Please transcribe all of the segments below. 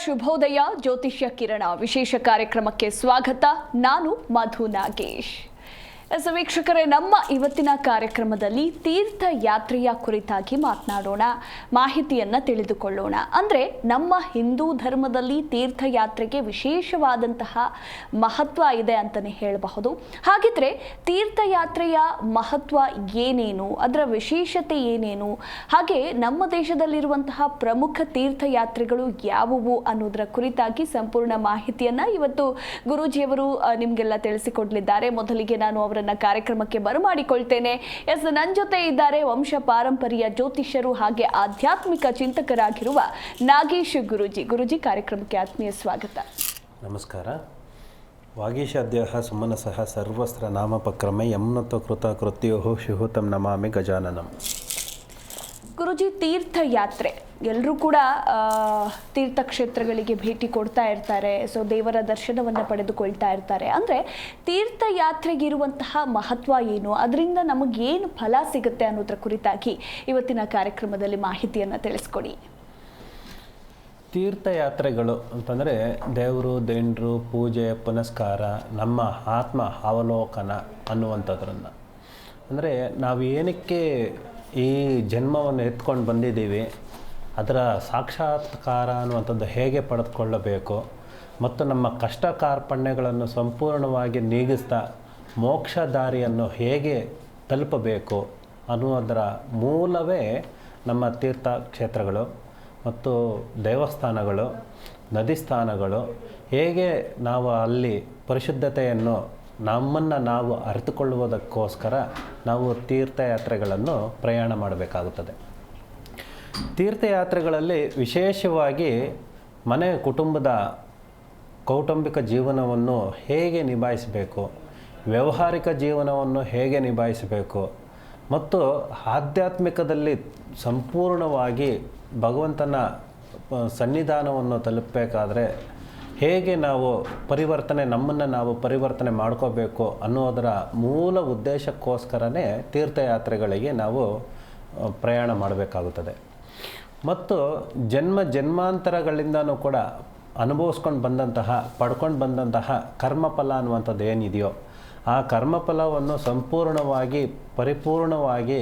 ಶುಭೋದಯ ಜ್ಯೋತಿಷ್ಯ ಕಿರಣ ವಿಶೇಷ ಕಾರ್ಯಕ್ರಮಕ್ಕೆ ಸ್ವಾಗತ. ನಾನು ಮಧು ನಾಗೇಶ್. ವೀಕ್ಷಕರೇ, ನಮ್ಮ ಇವತ್ತಿನ ಕಾರ್ಯಕ್ರಮದಲ್ಲಿ ತೀರ್ಥಯಾತ್ರೆಯ ಕುರಿತಾಗಿ ಮಾತನಾಡೋಣ, ಮಾಹಿತಿಯನ್ನು ತಿಳಿದುಕೊಳ್ಳೋಣ. ಅಂದರೆ ನಮ್ಮ ಹಿಂದೂ ಧರ್ಮದಲ್ಲಿ ತೀರ್ಥಯಾತ್ರೆಗೆ ವಿಶೇಷವಾದಂತಹ ಮಹತ್ವ ಇದೆ ಅಂತಲೇ ಹೇಳಬಹುದು. ಹಾಗಿದ್ರೆ ತೀರ್ಥಯಾತ್ರೆಯ ಮಹತ್ವ ಏನೇನು, ಅದರ ವಿಶೇಷತೆ ಏನೇನು, ಹಾಗೆ ನಮ್ಮ ದೇಶದಲ್ಲಿರುವಂತಹ ಪ್ರಮುಖ ತೀರ್ಥಯಾತ್ರೆಗಳು ಯಾವುವು ಅನ್ನೋದರ ಕುರಿತಾಗಿ ಸಂಪೂರ್ಣ ಮಾಹಿತಿಯನ್ನು ಇವತ್ತು ಗುರೂಜಿಯವರು ನಿಮಗೆಲ್ಲ ತಿಳಿಸಿಕೊಡಲಿದ್ದಾರೆ. ಮೊದಲಿಗೆ ನಾನು ಅವರನ್ನ ಕಾರ್ಯಕ್ರಮಕ್ಕೆ ಬರಮಾಡಿಕೊಳ್ತೇನೆ. ನನ್ನ ಜೊತೆ ಇದ್ದಾರೆ ವಂಶ ಪಾರಂಪರ್ಯ ಜ್ಯೋತಿಷ್ಯರು ಹಾಗೆ ಆಧ್ಯಾತ್ಮಿಕ ಚಿಂತಕರಾಗಿರುವ ನಾಗೇಶ್ ಗುರೂಜಿ. ಗುರೂಜಿ, ಕಾರ್ಯಕ್ರಮಕ್ಕೆ ಆತ್ಮೀಯ ಸ್ವಾಗತ. ನಮಸ್ಕಾರ. ವಾಗೀಶಾದ್ಯ ಸುಮನಸಃ ಸರ್ವಸ್ತ್ರ ನಾಮಪಕ್ರಮೆ ಯಮ್ನತ್ವ ಕೃತ ಕೃತ್ಯೋ ಶಿಹುತಂ ನಮಾಮಿ ಗಜಾನನಂ. ಗುರೂಜಿ, ತೀರ್ಥಯಾತ್ರೆ ಎಲ್ಲರೂ ಕೂಡ ತೀರ್ಥಕ್ಷೇತ್ರಗಳಿಗೆ ಭೇಟಿ ಕೊಡ್ತಾ ಇರ್ತಾರೆ. ದೇವರ ದರ್ಶನವನ್ನು ಪಡೆದುಕೊಳ್ತಾ ಇರ್ತಾರೆ. ಅಂದರೆ ತೀರ್ಥಯಾತ್ರೆಗಿರುವಂತಹ ಮಹತ್ವ ಏನು, ಅದರಿಂದ ನಮಗೇನು ಫಲ ಸಿಗುತ್ತೆ ಅನ್ನೋದ್ರ ಕುರಿತಾಗಿ ಇವತ್ತಿನ ಕಾರ್ಯಕ್ರಮದಲ್ಲಿ ಮಾಹಿತಿಯನ್ನು ತಿಳಿಸ್ಕೊಡಿ. ತೀರ್ಥಯಾತ್ರೆಗಳು ಅಂತಂದರೆ ದೇವರು ದೇಂಡ್ರು ಪೂಜೆ ಪುನಸ್ಕಾರ, ನಮ್ಮ ಆತ್ಮ ಅವಲೋಕನ ಅನ್ನುವಂಥದ್ರನ್ನು. ಅಂದರೆ ನಾವು ಏನಕ್ಕೆ ಈ ಜನ್ಮವನ್ನು ಎತ್ಕೊಂಡು ಬಂದಿದ್ದೀವಿ, ಅದರ ಸಾಕ್ಷಾತ್ಕಾರ ಅನ್ನುವಂಥದ್ದು ಹೇಗೆ ಪಡೆದುಕೊಳ್ಳಬೇಕು, ಮತ್ತು ನಮ್ಮ ಕಷ್ಟ ಕಾರ್ಪಣ್ಯಗಳನ್ನು ಸಂಪೂರ್ಣವಾಗಿ ನೀಗಿಸ್ತಾ ಮೋಕ್ಷ ದಾರಿಯನ್ನು ಹೇಗೆ ತಲುಪಬೇಕು ಅನ್ನುವುದರ ಮೂಲವೇ ನಮ್ಮ ತೀರ್ಥಕ್ಷೇತ್ರಗಳು ಮತ್ತು ದೇವಸ್ಥಾನಗಳು, ನದಿ ಸ್ಥಾನಗಳು. ಹೇಗೆ ನಾವು ಅಲ್ಲಿ ಪರಿಶುದ್ಧತೆಯನ್ನು ನಮ್ಮನ್ನು ನಾವು ಅರಿತುಕೊಳ್ಳುವುದಕ್ಕೋಸ್ಕರ ನಾವು ತೀರ್ಥಯಾತ್ರೆಗಳನ್ನು ಪ್ರಯಾಣ ಮಾಡಬೇಕಾಗುತ್ತದೆ. ತೀರ್ಥಯಾತ್ರೆಗಳಲ್ಲಿ ವಿಶೇಷವಾಗಿ ಮನೆ ಕುಟುಂಬದ ಕೌಟುಂಬಿಕ ಜೀವನವನ್ನು ಹೇಗೆ ನಿಭಾಯಿಸಬೇಕು, ವ್ಯಾವಹಾರಿಕ ಜೀವನವನ್ನು ಹೇಗೆ ನಿಭಾಯಿಸಬೇಕು, ಮತ್ತು ಆಧ್ಯಾತ್ಮಿಕದಲ್ಲಿ ಸಂಪೂರ್ಣವಾಗಿ ಭಗವಂತನ ಸನ್ನಿಧಾನವನ್ನು ತಲುಪಬೇಕಾದ್ರೆ ಹೇಗೆ ನಾವು ನಮ್ಮನ್ನು ನಾವು ಪರಿವರ್ತನೆ ಮಾಡ್ಕೋಬೇಕು ಅನ್ನೋದರ ಮೂಲ ಉದ್ದೇಶಕ್ಕೋಸ್ಕರನೇ ತೀರ್ಥಯಾತ್ರೆಗಳಿಗೆ ನಾವು ಪ್ರಯಾಣ ಮಾಡಬೇಕಾಗುತ್ತದೆ. ಮತ್ತು ಜನ್ಮಾಂತರಗಳಿಂದನೂ ಕೂಡ ಪಡ್ಕೊಂಡು ಬಂದಂತಹ ಕರ್ಮಫಲ ಅನ್ನುವಂಥದ್ದು ಏನಿದೆಯೋ ಆ ಕರ್ಮಫಲವನ್ನು ಸಂಪೂರ್ಣವಾಗಿ ಪರಿಪೂರ್ಣವಾಗಿ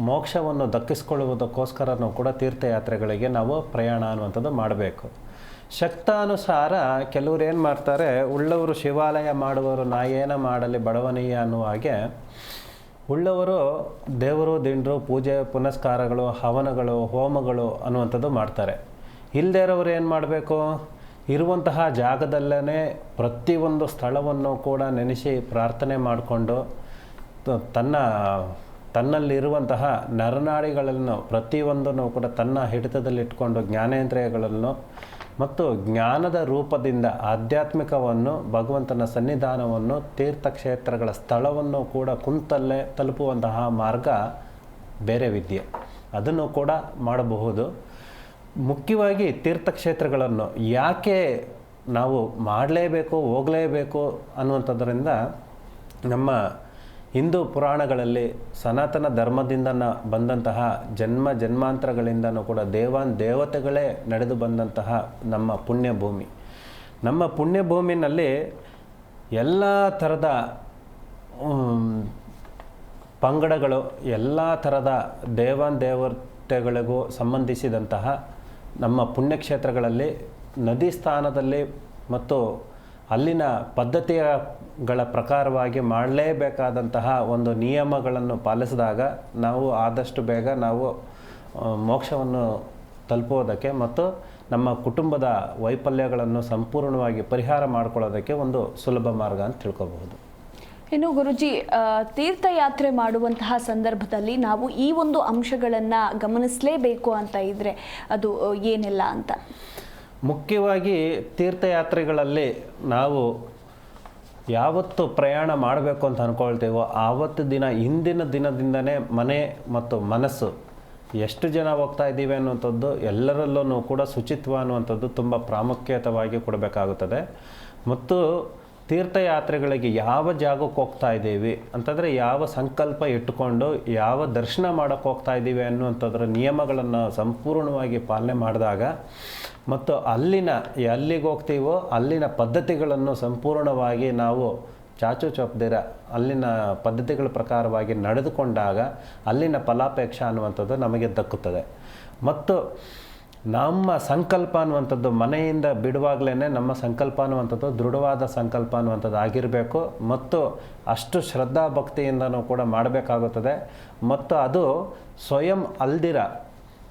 ಮೋಕ್ಷವನ್ನು ದಕ್ಕಿಸ್ಕೊಳ್ಳುವುದಕ್ಕೋಸ್ಕರನೂ ಕೂಡ ತೀರ್ಥಯಾತ್ರೆಗಳಿಗೆ ನಾವು ಪ್ರಯಾಣ ಅನ್ನುವಂಥದ್ದು ಮಾಡಬೇಕು. ಶಕ್ತಾನುಸಾರ ಕೆಲವರು ಏನು ಮಾಡ್ತಾರೆ, ಉಳ್ಳವರು ಶಿವಾಲಯ ಮಾಡುವವರು ನಾ ಏನ ಮಾಡಲಿ ಬಡವನೀಯ ಅನ್ನುವ ಹಾಗೆ ಉಳ್ಳವರು ದೇವರು ದಿಂಡ್ರು ಪೂಜೆ ಪುನಸ್ಕಾರಗಳು ಹವನಗಳು ಹೋಮಗಳು ಅನ್ನುವಂಥದ್ದು ಮಾಡ್ತಾರೆ. ಇಲ್ಲದೇ ಇರೋರು ಏನು ಮಾಡಬೇಕು, ಇರುವಂತಹ ಜಾಗದಲ್ಲೇ ಪ್ರತಿಯೊಂದು ಸ್ಥಳವನ್ನು ಕೂಡ ನೆನೆಸಿ ಪ್ರಾರ್ಥನೆ ಮಾಡಿಕೊಂಡು ತನ್ನಲ್ಲಿರುವಂತಹ ನರನಾಡಿಗಳನ್ನು ಪ್ರತಿಯೊಂದನ್ನು ಕೂಡ ತನ್ನ ಹಿಡಿತದಲ್ಲಿಟ್ಕೊಂಡು ಜ್ಞಾನೇಂದ್ರಿಯಗಳನ್ನು ಮತ್ತು ಜ್ಞಾನದ ರೂಪದಿಂದ ಆಧ್ಯಾತ್ಮಿಕವನ್ನು ಭಗವಂತನ ಸನ್ನಿಧಾನವನ್ನು ತೀರ್ಥಕ್ಷೇತ್ರಗಳ ಸ್ಥಳವನ್ನು ಕೂಡ ಕುಂತಲ್ಲೇ ತಲುಪುವಂತಹ ಮಾರ್ಗ ಬೇರೆ ವಿದ್ಯೆ, ಅದನ್ನು ಕೂಡ ಮಾಡಬಹುದು. ಮುಖ್ಯವಾಗಿ ತೀರ್ಥಕ್ಷೇತ್ರಗಳನ್ನು ಯಾಕೆ ನಾವು ಮಾಡಲೇಬೇಕು ಹೋಗಲೇಬೇಕು ಅನ್ನುವಂಥದ್ರಿಂದ ನಮ್ಮ ಹಿಂದೂ ಪುರಾಣಗಳಲ್ಲಿ ಸನಾತನ ಧರ್ಮದಿಂದ ಬಂದಂತಹ ಜನ್ಮಾಂತರಗಳಿಂದನೂ ಕೂಡ ದೇವತೆಗಳೇ ನಡೆದು ಬಂದಂತಹ ನಮ್ಮ ಪುಣ್ಯಭೂಮಿ. ನಮ್ಮ ಪುಣ್ಯಭೂಮಿನಲ್ಲಿ ಎಲ್ಲ ಥರದ ಪಂಗಡಗಳು, ಎಲ್ಲ ಥರದ ದೇವತೆಗಳಿಗೂ ಸಂಬಂಧಿಸಿದಂತಹ ನಮ್ಮ ಪುಣ್ಯಕ್ಷೇತ್ರಗಳಲ್ಲಿ ನದಿ ಸ್ಥಾನದಲ್ಲಿ ಮತ್ತು ಅಲ್ಲಿನ ಪದ್ಧತಿಗಳ ಪ್ರಕಾರವಾಗಿ ಮಾಡಲೇಬೇಕಾದಂತಹ ಒಂದು ನಿಯಮಗಳನ್ನು ಪಾಲಿಸಿದಾಗ ನಾವು ಆದಷ್ಟು ಬೇಗ ನಾವು ಮೋಕ್ಷವನ್ನು ತಲುಪುವುದಕ್ಕೆ ಮತ್ತು ನಮ್ಮ ಕುಟುಂಬದ ವೈಫಲ್ಯಗಳನ್ನು ಸಂಪೂರ್ಣವಾಗಿ ಪರಿಹಾರ ಮಾಡಿಕೊಳ್ಳೋದಕ್ಕೆ ಒಂದು ಸುಲಭ ಮಾರ್ಗ ಅಂತ ತಿಳ್ಕೊಬಹುದು. ಇನ್ನು ಗುರುಜಿ, ತೀರ್ಥಯಾತ್ರೆ ಮಾಡುವಂತಹ ಸಂದರ್ಭದಲ್ಲಿ ನಾವು ಈ ಒಂದು ಅಂಶಗಳನ್ನು ಗಮನಿಸಲೇಬೇಕು ಅಂತ ಇದ್ದರೆ ಅದು ಏನೆಲ್ಲ ಅಂತ? ಮುಖ್ಯವಾಗಿ ತೀರ್ಥಯಾತ್ರೆಗಳಲ್ಲಿ ನಾವು ಯಾವತ್ತು ಪ್ರಯಾಣ ಮಾಡಬೇಕು ಅಂತ ಅಂದ್ಕೊಳ್ತೇವೋ ಆವತ್ತು ಹಿಂದಿನ ದಿನದಿಂದನೇ ಮನೆ ಮತ್ತು ಮನಸ್ಸು ಎಷ್ಟು ಜನ ಹೋಗ್ತಾ ಇದ್ದೀವಿ ಅನ್ನುವಂಥದ್ದು ಎಲ್ಲರಲ್ಲೂ ಕೂಡ ಶುಚಿತ್ವ ಅನ್ನುವಂಥದ್ದು ತುಂಬ ಪ್ರಾಮುಖ್ಯತವಾಗಿ ಕೊಡಬೇಕಾಗುತ್ತದೆ. ಮತ್ತು ತೀರ್ಥಯಾತ್ರೆಗಳಿಗೆ ಯಾವ ಜಾಗಕ್ಕೆ ಹೋಗ್ತಾ ಇದ್ದೀವಿ ಅಂತಂದರೆ ಯಾವ ಸಂಕಲ್ಪ ಇಟ್ಟುಕೊಂಡು ಯಾವ ದರ್ಶನ ಮಾಡೋಕ್ಕೆ ಹೋಗ್ತಾ ಇದ್ದೀವಿ ಅನ್ನುವಂಥದ್ರ ನಿಯಮಗಳನ್ನು ಸಂಪೂರ್ಣವಾಗಿ ಪಾಲನೆ ಮಾಡಿದಾಗ ಮತ್ತು ಎಲ್ಲಿಗೆ ಹೋಗ್ತೀವೋ ಅಲ್ಲಿನ ಪದ್ಧತಿಗಳನ್ನು ಸಂಪೂರ್ಣವಾಗಿ ನಾವು ಚಾಚು ಚೊಪ್ಪದಿರ ಅಲ್ಲಿನ ಪದ್ಧತಿಗಳ ಪ್ರಕಾರವಾಗಿ ನಡೆದುಕೊಂಡಾಗ ಅಲ್ಲಿನ ಫಲಾಪೇಕ್ಷೆ ಅನ್ನುವಂಥದ್ದು ನಮಗೆ ದಕ್ಕುತ್ತದೆ. ಮತ್ತು ನಮ್ಮ ಸಂಕಲ್ಪ ಅನ್ನುವಂಥದ್ದು ಮನೆಯಿಂದ ಬಿಡುವಾಗಲೇ ನಮ್ಮ ಸಂಕಲ್ಪ ಅನ್ನುವಂಥದ್ದು ದೃಢವಾದ ಸಂಕಲ್ಪ ಅನ್ನುವಂಥದ್ದು ಆಗಿರಬೇಕು ಮತ್ತು ಅಷ್ಟು ಶ್ರದ್ಧಾ ಭಕ್ತಿಯಿಂದನೂ ಕೂಡ ಮಾಡಬೇಕಾಗುತ್ತದೆ. ಮತ್ತು ಅದು ಸ್ವಯಂ ಅಲ್ದಿರ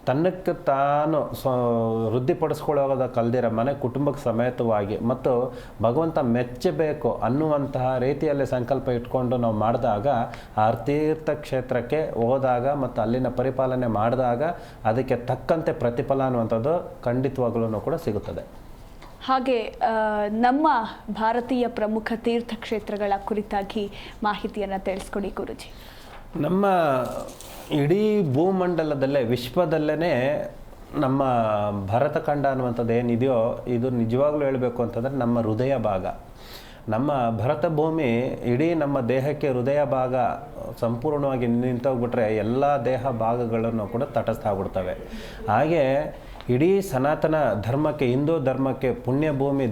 ತನ್ನಕ್ಕೆ ತಾನು ವೃದ್ಧಿಪಡಿಸ್ಕೊಳ್ಳೋದಕ್ಕೆ ಅಲ್ದಿರ ಮನೆ ಕುಟುಂಬಕ್ಕೆ ಸಮೇತವಾಗಿ ಮತ್ತು ಭಗವಂತ ಮೆಚ್ಚಬೇಕು ಅನ್ನುವಂತಹ ರೀತಿಯಲ್ಲಿ ಸಂಕಲ್ಪ ಇಟ್ಕೊಂಡು ನಾವು ಮಾಡಿದಾಗ ಆ ತೀರ್ಥಕ್ಷೇತ್ರಕ್ಕೆ ಹೋದಾಗ ಮತ್ತು ಅಲ್ಲಿನ ಪರಿಪಾಲನೆ ಮಾಡಿದಾಗ ಅದಕ್ಕೆ ತಕ್ಕಂತೆ ಪ್ರತಿಫಲ ಅನ್ನುವಂಥದ್ದು ಖಂಡಿತವಾಗ್ಲೂ ಕೂಡ ಸಿಗುತ್ತದೆ. ಹಾಗೆ ನಮ್ಮ ಭಾರತೀಯ ಪ್ರಮುಖ ತೀರ್ಥಕ್ಷೇತ್ರಗಳ ಕುರಿತಾಗಿ ಮಾಹಿತಿಯನ್ನು ತಿಳಿಸ್ಕೊಡಿ ಗುರುಜಿ. ನಮ್ಮ ಇಡೀ ಭೂಮಂಡಲದಲ್ಲೇ ವಿಶ್ವದಲ್ಲೇ ನಮ್ಮ ಭರತಖಂಡ ಅನ್ನುವಂಥದ್ದು ಏನಿದೆಯೋ ಇದು ನಿಜವಾಗ್ಲೂ ಹೇಳಬೇಕು ಅಂತಂದರೆ ನಮ್ಮ ಹೃದಯ ಭಾಗ. ನಮ್ಮ ಭರತ ಭೂಮಿ ಇಡೀ ನಮ್ಮ ದೇಹಕ್ಕೆ ಹೃದಯ ಭಾಗ ಸಂಪೂರ್ಣವಾಗಿ ನಿಂತೋಗ್ಬಿಟ್ರೆ ಎಲ್ಲ ದೇಹ ಭಾಗಗಳನ್ನು ಕೂಡ ತಟಸ್ಥ ಆಗ್ಬಿಡ್ತವೆ. ಹಾಗೆ ಇಡೀ ಸನಾತನ ಧರ್ಮಕ್ಕೆ ಹಿಂದೂ ಧರ್ಮಕ್ಕೆ ಪುಣ್ಯಭೂಮಿ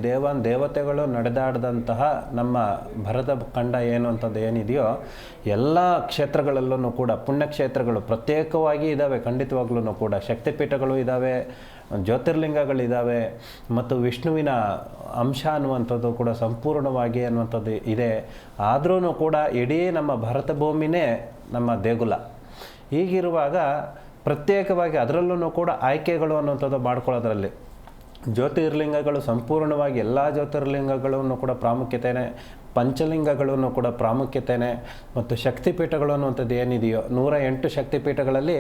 ದೇವತೆಗಳು ನಡೆದಾಡಿದಂತಹ ನಮ್ಮ ಭರತ ಖಂಡ ಏನು ಅಂತದ್ದು ಏನಿದೆಯೋ ಎಲ್ಲ ಕ್ಷೇತ್ರಗಳಲ್ಲೂ ಕೂಡ ಪುಣ್ಯಕ್ಷೇತ್ರಗಳು ಪ್ರತ್ಯೇಕವಾಗಿ ಇದ್ದಾವೆ. ಖಂಡಿತವಾಗ್ಲೂ ಕೂಡ ಶಕ್ತಿಪೀಠಗಳು ಇದ್ದಾವೆ, ಜ್ಯೋತಿರ್ಲಿಂಗಗಳಿದ್ದಾವೆ ಮತ್ತು ವಿಷ್ಣುವಿನ ಅಂಶ ಅನ್ನುವಂಥದ್ದು ಕೂಡ ಸಂಪೂರ್ಣವಾಗಿ ಅನ್ನುವಂಥದ್ದು ಇದೆ. ಆದ್ರೂ ಕೂಡ ಇಡೀ ನಮ್ಮ ಭರತ ಭೂಮಿನೇ ನಮ್ಮ ದೇಗುಲ. ಹೀಗಿರುವಾಗ ಪ್ರತ್ಯೇಕವಾಗಿ ಅದರಲ್ಲೂ ಕೂಡ ಆಯ್ಕೆಗಳು ಅನ್ನುವಂಥದ್ದು ಮಾಡ್ಕೊಳ್ಳೋದ್ರಲ್ಲಿ ಜ್ಯೋತಿರ್ಲಿಂಗಗಳು ಸಂಪೂರ್ಣವಾಗಿ ಎಲ್ಲ ಜ್ಯೋತಿರ್ಲಿಂಗಗಳನ್ನು ಕೂಡ ಪ್ರಾಮುಖ್ಯತೆಯೇ, ಪಂಚಲಿಂಗಗಳನ್ನು ಕೂಡ ಪ್ರಾಮುಖ್ಯತೆಯೇ ಮತ್ತು ಶಕ್ತಿಪೀಠಗಳು ಅನ್ನುವಂಥದ್ದು ಏನಿದೆಯೋ 108 ಶಕ್ತಿಪೀಠಗಳಲ್ಲಿ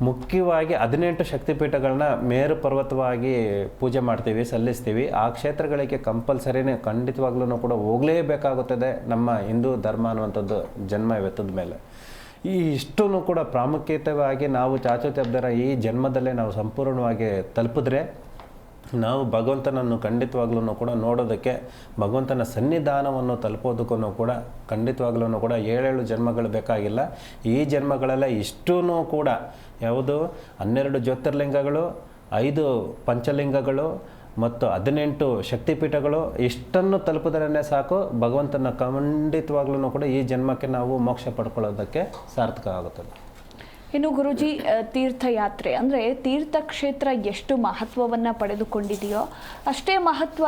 ಮುಖ್ಯವಾಗಿ 18 ಶಕ್ತಿಪೀಠಗಳನ್ನ ಮೇರು ಪರ್ವತವಾಗಿ ಪೂಜೆ ಮಾಡ್ತೀವಿ, ಸಲ್ಲಿಸ್ತೀವಿ. ಆ ಕ್ಷೇತ್ರಗಳಿಗೆ ಕಂಪಲ್ಸರಿನೇ ಖಂಡಿತವಾಗ್ಲೂ ಕೂಡ ಹೋಗಲೇಬೇಕಾಗುತ್ತದೆ ನಮ್ಮ ಹಿಂದೂ ಧರ್ಮ ಅನ್ನುವಂಥದ್ದು ಜನ್ಮವೆತ್ತದ ಮೇಲೆ. ಈ ಇಷ್ಟೂ ಕೂಡ ಪ್ರಾಮುಖ್ಯತೆಯಾಗಿ ನಾವು ಚಾಚುತ್ಯಬ್ದರ ಈ ಜನ್ಮದಲ್ಲೇ ನಾವು ಸಂಪೂರ್ಣವಾಗಿ ತಲುಪಿದ್ರೆ ನಾವು ಭಗವಂತನನ್ನು ಖಂಡಿತವಾಗ್ಲೂ ಕೂಡ ನೋಡೋದಕ್ಕೆ, ಭಗವಂತನ ಸನ್ನಿಧಾನವನ್ನು ತಲುಪೋದಕ್ಕೂ ಕೂಡ ಖಂಡಿತವಾಗ್ಲೂ ಕೂಡ 7 ಜನ್ಮಗಳು ಬೇಕಾಗಿಲ್ಲ. ಈ ಜನ್ಮಗಳೆಲ್ಲ ಇಷ್ಟೂ ಕೂಡ ಯಾವುದು 12 ಜ್ಯೋತಿರ್ಲಿಂಗಗಳು, 5 ಪಂಚಲಿಂಗಗಳು ಮತ್ತು 18 ಶಕ್ತಿಪೀಠಗಳು ಇಷ್ಟನ್ನು ತಲುಪಿದ್ರೇ ಸಾಕು ಭಗವಂತನ ಖಂಡಿತವಾಗ್ಲೂ ಕೂಡ ಈ ಜನ್ಮಕ್ಕೆ ನಾವು ಮೋಕ್ಷ ಪಡ್ಕೊಳ್ಳೋದಕ್ಕೆ ಸಾರ್ಥಕ ಆಗುತ್ತದೆ. ಇನ್ನು ಗುರುಜಿ, ತೀರ್ಥಯಾತ್ರೆ ಅಂದರೆ ತೀರ್ಥಕ್ಷೇತ್ರ ಎಷ್ಟು ಮಹತ್ವವನ್ನು ಪಡೆದುಕೊಂಡಿದೆಯೋ ಅಷ್ಟೇ ಮಹತ್ವ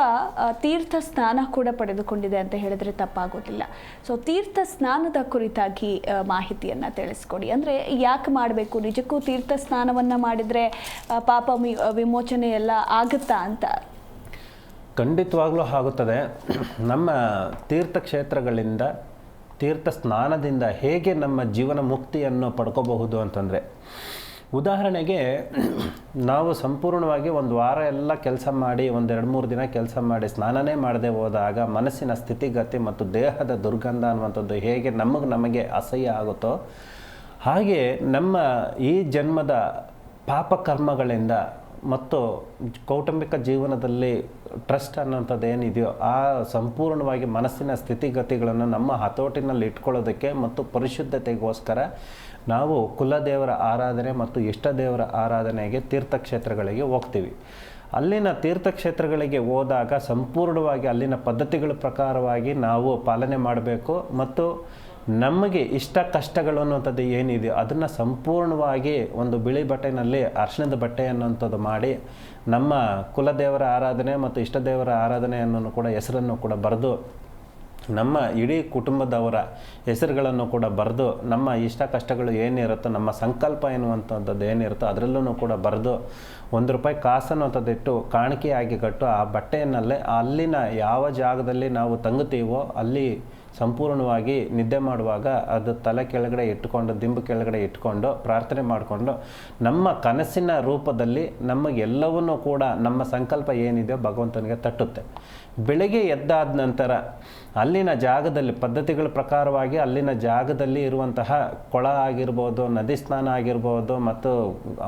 ತೀರ್ಥ ಸ್ನಾನ ಕೂಡ ಪಡೆದುಕೊಂಡಿದೆ ಅಂತ ಹೇಳಿದ್ರೆ ತಪ್ಪಾಗೋದಿಲ್ಲ. ಸೊ ತೀರ್ಥ ಸ್ನಾನದ ಕುರಿತಾಗಿ ಮಾಹಿತಿಯನ್ನು ತಿಳಿಸ್ಕೊಡಿ. ಅಂದರೆ ಯಾಕೆ ಮಾಡಬೇಕು, ನಿಜಕ್ಕೂ ತೀರ್ಥ ಸ್ನಾನವನ್ನು ಮಾಡಿದರೆ ಪಾಪ ವಿಮೋಚನೆ ಎಲ್ಲ ಆಗುತ್ತಾ ಅಂತ? ಖಂಡಿತವಾಗ್ಲೂ ಆಗುತ್ತದೆ. ನಮ್ಮ ತೀರ್ಥಕ್ಷೇತ್ರಗಳಿಂದ ತೀರ್ಥ ಸ್ನಾನದಿಂದ ಹೇಗೆ ನಮ್ಮ ಜೀವನ ಮುಕ್ತಿಯನ್ನು ಪಡ್ಕೋಬಹುದು ಅಂತಂದರೆ, ಉದಾಹರಣೆಗೆ ನಾವು ಸಂಪೂರ್ಣವಾಗಿ ಒಂದು ವಾರ ಎಲ್ಲ ಕೆಲಸ ಮಾಡಿ 1-2-3 ದಿನ ಕೆಲಸ ಮಾಡಿ ಸ್ನಾನನೇ ಮಾಡದೆ ಹೋದಾಗ ಮನಸ್ಸಿನ ಸ್ಥಿತಿಗತಿ ಮತ್ತು ದೇಹದ ದುರ್ಗಂಧ ಅನ್ನುವಂಥದ್ದು ಹೇಗೆ ನಮಗೆ ಅಸಹ್ಯ ಆಗುತ್ತೋ ಹಾಗೆ ನಮ್ಮ ಈ ಜನ್ಮದ ಪಾಪಕರ್ಮಗಳಿಂದ ಮತ್ತು ಕೌಟುಂಬಿಕ ಜೀವನದಲ್ಲಿ ಟ್ರಸ್ಟ್ ಅನ್ನೋಂಥದ್ದು ಏನಿದೆಯೋ ಆ ಸಂಪೂರ್ಣವಾಗಿ ಮನಸ್ಸಿನ ಸ್ಥಿತಿಗತಿಗಳನ್ನು ನಮ್ಮ ಹತೋಟಿನಲ್ಲಿ ಇಟ್ಕೊಳ್ಳೋದಕ್ಕೆ ಮತ್ತು ಪರಿಶುದ್ಧತೆಗೋಸ್ಕರ ನಾವು ಕುಲದೇವರ ಆರಾಧನೆ ಮತ್ತು ಇಷ್ಟ ದೇವರ ಆರಾಧನೆಗೆ ತೀರ್ಥಕ್ಷೇತ್ರಗಳಿಗೆ ಹೋಗ್ತೀವಿ. ಅಲ್ಲಿನ ತೀರ್ಥಕ್ಷೇತ್ರಗಳಿಗೆ ಹೋದಾಗ ಸಂಪೂರ್ಣವಾಗಿ ಅಲ್ಲಿನ ಪದ್ಧತಿಗಳ ಪ್ರಕಾರವಾಗಿ ನಾವು ಪಾಲನೆ ಮಾಡಬೇಕು ಮತ್ತು ನಮಗೆ ಇಷ್ಟ ಕಷ್ಟಗಳು ಅನ್ನುವಂಥದ್ದು ಏನಿದೆಯೋ ಅದನ್ನು ಸಂಪೂರ್ಣವಾಗಿ ಒಂದು ಬಿಳಿ ಬಟ್ಟೆಯಲ್ಲಿ ಅರ್ಶಿಣದ ಬಟ್ಟೆ ಅನ್ನುವಂಥದ್ದು ಮಾಡಿ ನಮ್ಮ ಕುಲದೇವರ ಆರಾಧನೆ ಮತ್ತು ಇಷ್ಟ ದೇವರ ಆರಾಧನೆಯನ್ನು ಕೂಡ ಹೆಸರನ್ನು ಕೂಡ ಬರೆದು ನಮ್ಮ ಇಡೀ ಕುಟುಂಬದವರ ಹೆಸರುಗಳನ್ನು ಕೂಡ ಬರೆದು ನಮ್ಮ ಇಷ್ಟ ಕಷ್ಟಗಳು ಏನಿರುತ್ತೋ ನಮ್ಮ ಸಂಕಲ್ಪ ಎನ್ನುವಂಥದ್ದು ಏನಿರುತ್ತೋ ಅದರಲ್ಲೂ ಕೂಡ ಬರೆದು ₹1 ಕಾಸು ಅನ್ನುವಂಥದ್ದಿಟ್ಟು ಕಾಣಿಕೆಯಾಗಿ ಕಟ್ಟು ಆ ಬಟ್ಟೆಯನ್ನಲ್ಲೇ ಅಲ್ಲಿನ ಯಾವ ಜಾಗದಲ್ಲಿ ನಾವು ತಂಗುತ್ತೀವೋ ಅಲ್ಲಿ ಸಂಪೂರ್ಣವಾಗಿ ನಿದ್ದೆ ಮಾಡುವಾಗ ಅದು ತಲೆ ಕೆಳಗಡೆ ಇಟ್ಕೊಂಡು ದಿಂಬು ಕೆಳಗಡೆ ಇಟ್ಕೊಂಡು ಪ್ರಾರ್ಥನೆ ಮಾಡಿಕೊಂಡು ನಮ್ಮ ಕನಸಿನ ರೂಪದಲ್ಲಿ ನಮಗೆಲ್ಲವನ್ನೂ ಕೂಡ ನಮ್ಮ ಸಂಕಲ್ಪ ಏನಿದೆಯೋ ಭಗವಂತನಿಗೆ ತಟ್ಟುತ್ತೆ. ಬೆಳಗ್ಗೆ ಎದ್ದಾದ ನಂತರ ಅಲ್ಲಿನ ಜಾಗದಲ್ಲಿ ಪದ್ಧತಿಗಳ ಪ್ರಕಾರವಾಗಿ ಅಲ್ಲಿನ ಜಾಗದಲ್ಲಿ ಇರುವಂತಹ ಕೊಳ ಆಗಿರ್ಬೋದು, ನದಿ ಸ್ನಾನ ಆಗಿರ್ಬೋದು, ಮತ್ತು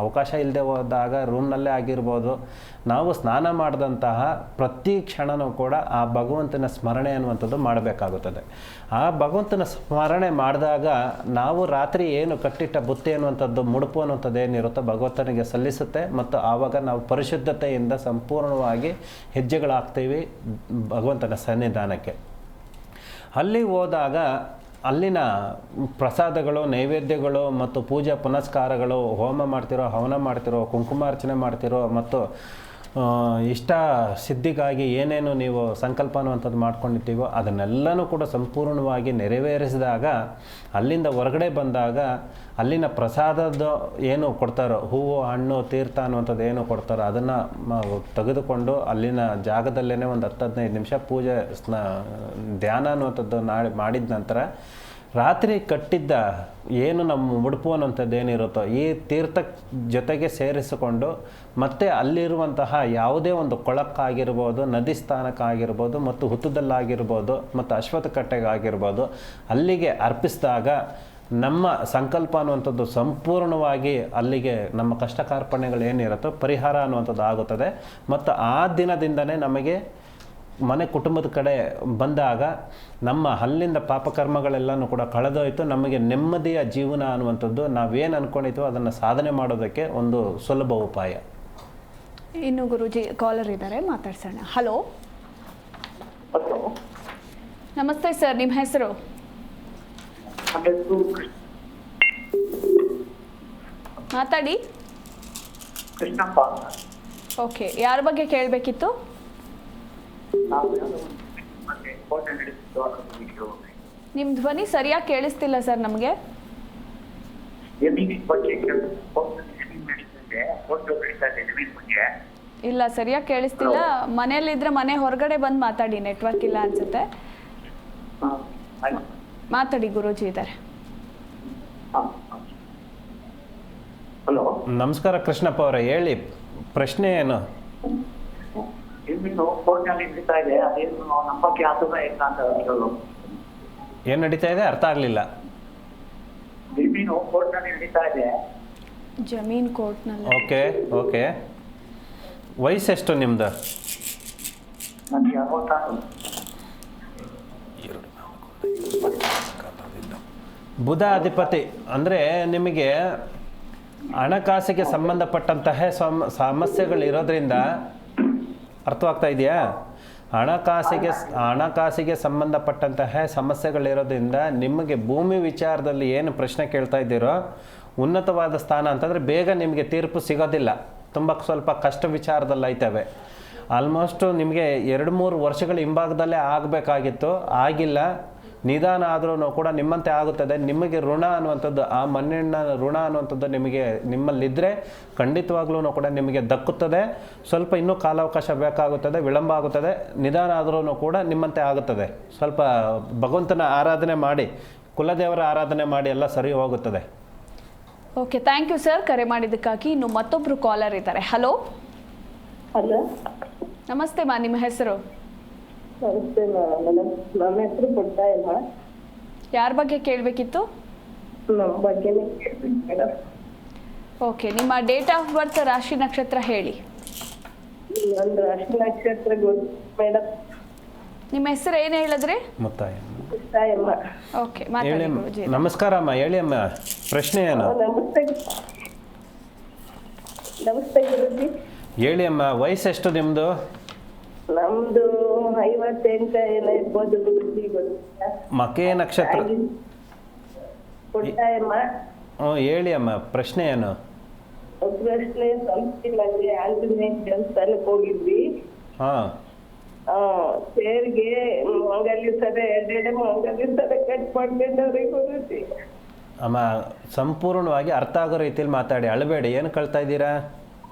ಅವಕಾಶ ಇಲ್ಲದೆ ಹೋದಾಗ ರೂಮ್ನಲ್ಲೇ ಆಗಿರ್ಬೋದು, ನಾವು ಸ್ನಾನ ಮಾಡಿದಂತಹ ಪ್ರತಿ ಕ್ಷಣವೂ ಕೂಡ ಆ ಭಗವಂತನ ಸ್ಮರಣೆ ಅನ್ನುವಂಥದ್ದು ಮಾಡಬೇಕಾಗುತ್ತದೆ. ಆ ಭಗವಂತನ ಸ್ಮರಣೆ ಮಾಡಿದಾಗ ನಾವು ರಾತ್ರಿ ಏನು ಕಟ್ಟಿಟ್ಟ ಬುತ್ತಿ ಅನ್ನುವಂಥದ್ದು, ಮುಡುಪು ಅನ್ನುವಂಥದ್ದು ಏನಿರುತ್ತೋ ಭಗವಂತನಿಗೆ ಸಲ್ಲಿಸುತ್ತೆ, ಮತ್ತು ಆವಾಗ ನಾವು ಪರಿಶುದ್ಧತೆಯಿಂದ ಸಂಪೂರ್ಣವಾಗಿ ಹೆಜ್ಜೆಗಳಾಗ್ತೀವಿ ಭಗವಂತನ ಸನ್ನಿಧಾನಕ್ಕೆ. ಅಲ್ಲಿ ಹೋದಾಗ ಅಲ್ಲಿನ ಪ್ರಸಾದಗಳು, ನೈವೇದ್ಯಗಳು ಮತ್ತು ಪೂಜಾ ಪುನಸ್ಕಾರಗಳು, ಹೋಮ ಮಾಡ್ತಿರೋ, ಹವನ ಮಾಡ್ತಿರೋ, ಕುಂಕುಮಾರ್ಚನೆ ಮಾಡ್ತಿರೋ, ಮತ್ತು ಇಷ್ಟ ಸಿದ್ಧಿಗಾಗಿ ಏನೇನು ನೀವು ಸಂಕಲ್ಪ ಅನ್ನುವಂಥದ್ದು ಮಾಡ್ಕೊಂಡಿರ್ತೀವೋ ಅದನ್ನೆಲ್ಲನೂ ಕೂಡ ಸಂಪೂರ್ಣವಾಗಿ ನೆರವೇರಿಸಿದಾಗ, ಅಲ್ಲಿಂದ ಹೊರಗಡೆ ಬಂದಾಗ ಅಲ್ಲಿನ ಪ್ರಸಾದದ ಏನು ಕೊಡ್ತಾರೋ, ಹೂವು, ಹಣ್ಣು, ತೀರ್ಥ ಅನ್ನುವಂಥದ್ದು ಏನು ಕೊಡ್ತಾರೋ ಅದನ್ನು ತೆಗೆದುಕೊಂಡು ಅಲ್ಲಿನ ಜಾಗದಲ್ಲೇ ಒಂದು 10-15 ನಿಮಿಷ ಪೂಜೆ ಧ್ಯಾನ ಅನ್ನುವಂಥದ್ದು ಮಾಡಿದ ನಂತರ ರಾತ್ರಿ ಕಟ್ಟಿದ್ದ ಏನು ನಮ್ಮ ಮುಡುಪು ಅನ್ನುವಂಥದ್ದು ಏನಿರುತ್ತೋ ಈ ತೀರ್ಥ ಜೊತೆಗೆ ಸೇರಿಸಿಕೊಂಡು ಮತ್ತೆ ಅಲ್ಲಿರುವಂತಹ ಯಾವುದೇ ಒಂದು ಕೊಳಕ್ಕಾಗಿರ್ಬೋದು, ನದಿ ಸ್ಥಾನಕ್ಕಾಗಿರ್ಬೋದು, ಮತ್ತು ಹುತ್ತದಲ್ಲಾಗಿರ್ಬೋದು, ಮತ್ತು ಅಶ್ವತ್ಥಕಟ್ಟೆಗಾಗಿರ್ಬೋದು ಅಲ್ಲಿಗೆ ಅರ್ಪಿಸಿದಾಗ ನಮ್ಮ ಸಂಕಲ್ಪ ಅನ್ನುವಂಥದ್ದು ಸಂಪೂರ್ಣವಾಗಿ ಅಲ್ಲಿಗೆ ನಮ್ಮ ಕಷ್ಟ ಕಾರ್ಪಣ್ಯಗಳು ಏನಿರುತ್ತೋ ಪರಿಹಾರ ಅನ್ನುವಂಥದ್ದು ಆಗುತ್ತದೆ. ಮತ್ತು ಆ ದಿನದಿಂದನೇ ನಮಗೆ ಮನೆ ಕುಟುಂಬದ ಕಡೆ ಬಂದಾಗ ನಮ್ಮ ಅಲ್ಲಿಂದ ಪಾಪಕರ್ಮಗಳೆಲ್ಲನೂ ಕೂಡ ಕಳೆದೋಯ್ತು. ನಮಗೆ ನೆಮ್ಮದಿಯ ಜೀವನ ಅನ್ನುವಂಥದ್ದು ನಾವೇನು ಅಂದ್ಕೊಂಡಿದ್ವೋ ಅದನ್ನು ಸಾಧನೆ ಮಾಡೋದಕ್ಕೆ ಒಂದು ಸುಲಭ ಉಪಾಯ. ಇನ್ನು ಗುರೂಜಿ ಕಾಲರ್ ಇದ್ದಾರೆ, ಮಾತಾಡ್ಸೋಣ. ಹಲೋ, ನಮಸ್ತೆ ಸರ್, ನಿಮ್ಮ ಹೆಸರು? ಮಾತಾಡಿ. ಕೃಷ್ಣಪ್ಪ. ಓಕೆ, ಯಾರ ಬಗ್ಗೆ ಕೇಳಬೇಕಿತ್ತು? ನಿಮ್ಮ ಧ್ವನಿ ಸರಿಯಾಗಿ ಕೇಳಿಸ್ತಿಲ್ಲ ಸರ್ ನಮಗೆ. ಇಲ್ಲ, ಸರಿಯಾಗಿ ಕೇಳಿಸ್ತಿಲ್ಲ. ಮನೆಯಲ್ಲಿದ್ರೆ ಮನೆ ಹೊರಗಡೆ ಬಂದು ಮಾತಾಡಿ, ನೆಟ್ವರ್ಕ್ ಇಲ್ಲ ಅನ್ಸುತ್ತೆ. ಮಾತಾಡಿ, ಗುರೂಜಿ ಇದ್ದಾರೆ. ಹಲೋ, ನಮಸ್ಕಾರ ಕೃಷ್ಣಪ್ಪ ಅವರೇ, ಹೇಳಿ, ಪ್ರಶ್ನೆ ಏನು? ನಡೀತಾ ಇದೆ, ಅದೇನು ನಂಬಕ್ಕೆ ಆಗ್ತದ ಇಲ್ಲ ಅಂತ ಹೇಳೋದು. ಏನು ನಡೀತಾ ಇದೆ? ಅರ್ಥ ಆಗಲಿಲ್ಲ. ಜಮೀನು ಕೋರ್ಟ್ನಲ್ಲಿ ನಡೀತಾ ಇದೆ. ಜಮೀನ್ ಕೋರ್ಟ್ನಲ್ಲಿ? Okay okay. ವಯಸ್ಸೆಷ್ಟು ನಿಮ್ದು? ನನಗೆ 66. ಬುಧ ಅಧಿಪತಿ ಅಂದರೆ ನಿಮಗೆ ಹಣಕಾಸಿಗೆ ಸಂಬಂಧಪಟ್ಟಂತಹ ಸಮಸ್ಯೆಗಳಿರೋದ್ರಿಂದ, ಅರ್ಥವಾಗ್ತಾ ಇದೆಯಾ? ಹಣಕಾಸಿಗೆ ಸಂಬಂಧಪಟ್ಟಂತಹ ಸಮಸ್ಯೆಗಳಿರೋದ್ರಿಂದ ನಿಮಗೆ ಭೂಮಿ ವಿಚಾರದಲ್ಲಿ ಏನು ಪ್ರಶ್ನೆ ಕೇಳ್ತಾ ಇದ್ದೀರೋ, ಉನ್ನತವಾದ ಸ್ಥಾನ ಅಂತಂದರೆ ಬೇಗ ನಿಮಗೆ ತೀರ್ಪು ಸಿಗೋದಿಲ್ಲ. ಸ್ವಲ್ಪ ಕಷ್ಟ ವಿಚಾರದಲ್ಲಿ ಐತವೆ. ಆಲ್ಮೋಸ್ಟು ನಿಮಗೆ 2-3 ವರ್ಷಗಳ ಹಿಂಭಾಗದಲ್ಲೇ ಆಗಬೇಕಾಗಿತ್ತು, ಆಗಿಲ್ಲ. ನಿಧಾನ ಆದ್ರೂ ಕೂಡ ನಿಮ್ಮಂತೆ ಆಗುತ್ತದೆ. ನಿಮಗೆ ಋಣ ಅನ್ನುವಂಥದ್ದು, ಆ ಮಣ್ಣಿನ ಋಣ ಅನ್ನುವಂಥದ್ದು ನಿಮ್ಮಲ್ಲಿದ್ದರೆ ಖಂಡಿತವಾಗ್ಲೂ ಕೂಡ ನಿಮಗೆ ದಕ್ಕುತ್ತದೆ. ಸ್ವಲ್ಪ ಇನ್ನೂ ಕಾಲಾವಕಾಶ ಬೇಕಾಗುತ್ತದೆ, ವಿಳಂಬ ಆಗುತ್ತದೆ. ನಿಧಾನ ಆದ್ರೂ ಕೂಡ ನಿಮ್ಮಂತೆ ಆಗುತ್ತದೆ. ಸ್ವಲ್ಪ ಭಗವಂತನ ಆರಾಧನೆ ಮಾಡಿ, ಕುಲದೇವರ ಆರಾಧನೆ ಮಾಡಿ, ಎಲ್ಲ ಸರಿ ಹೋಗುತ್ತದೆ. ಓಕೆ, ಥ್ಯಾಂಕ್ ಯು ಸರ್ ಕರೆ ಮಾಡಿದ್ದಕ್ಕಾಗಿ. ಇನ್ನು ಮತ್ತೊಬ್ರು ಕಾಲರ್ ಇದ್ದಾರೆ. ಹಲೋ. ಹಲೋ, ನಮಸ್ತೆ ಮಾ, ನಿಮ್ಮ ಹೆಸರು? ನಮಸ್ತೆ ಮೇಡಮ್, ನನ್ನ ಹೆಸರು ಪುಟ್ಟಮ್ಮ. ಯಾರ ಬಗ್ಗೆ ಕೇಳಬೇಕಿತ್ತು? ನಮ್ಮ ಬಗ್ಗೆನೇ ಕೇಳ್ಬೇಕು ಮೇಡಮ್. ಓಕೆ, ನಿಮ್ಮ ಡೇಟ್ ಆಫ್ ಬರ್ತ್, ರಾಶಿ, ನಕ್ಷತ್ರ ಹೇಳಿ. ನನ್ನ ರಾಶಿ ನಕ್ಷತ್ರ ಗೊತ್ತು ಮೇಡಮ್. ನಿಮ್ಮ ಹೆಸರು ಏನು ಹೇಳಿದ್ರಿ? ಪುಟ್ಟಮ್ಮ. ಓಕೆ, ಮಾತಾಡಿ ಗುರೂಜಿ. ನಮಸ್ಕಾರ ಅಮ್ಮ, ಹೇಳಿ ಅಮ್ಮ, ಪ್ರಶ್ನೆ ಏನು? ನಮಸ್ತೆ. ನಮಸ್ತೆ ಗುರೂಜಿ. ಹೇಳಿ ಅಮ್ಮ, ವಯಸ್ಸೆಷ್ಟು ನಿಮ್ಮದು? ನಮ್ದು 58 ಎಲ್ಲ ಇರ್ಬೋದು ಗುರೂಜಿ, ಗೊತ್ತಿಲ್ಲ. ಮಕೆ ನಕ್ಷತ್ರ? ಪುಟ್ಟಮ್ಮ. ಹೇಳಿ ಅಮ್ಮ, ಪ್ರಶ್ನೆ ಏನು? ಪ್ರಶ್ನೆ ಸಂಸ್ಥೆಗಳಲ್ಲಿ ಆಂಜನೇಯ ದೇವಸ್ಥಾನಕ್ಕೆ ಹೋಗಿದ್ವಿ. ಹಾಂ. ಸೇರ್ಗೆ ಮಂಗಲ್ಯ ಸರ, 2 ಮಂಗಲ್ಯ ಸರ ಕಟ್ ಮಾಡ್ಕೊಂಡವ್ರಿ ಗುರೂಜಿ. ಅಮ್ಮ, ಸಂಪೂರ್ಣವಾಗಿ ಅರ್ಥ ಆಗೋ ರೀತಿಯಲ್ಲಿ ಮಾತಾಡಿ, ಅಳಬೇಡಿ. ಏನು ಕಳ್ತಾ ಇದ್ದೀರಾ?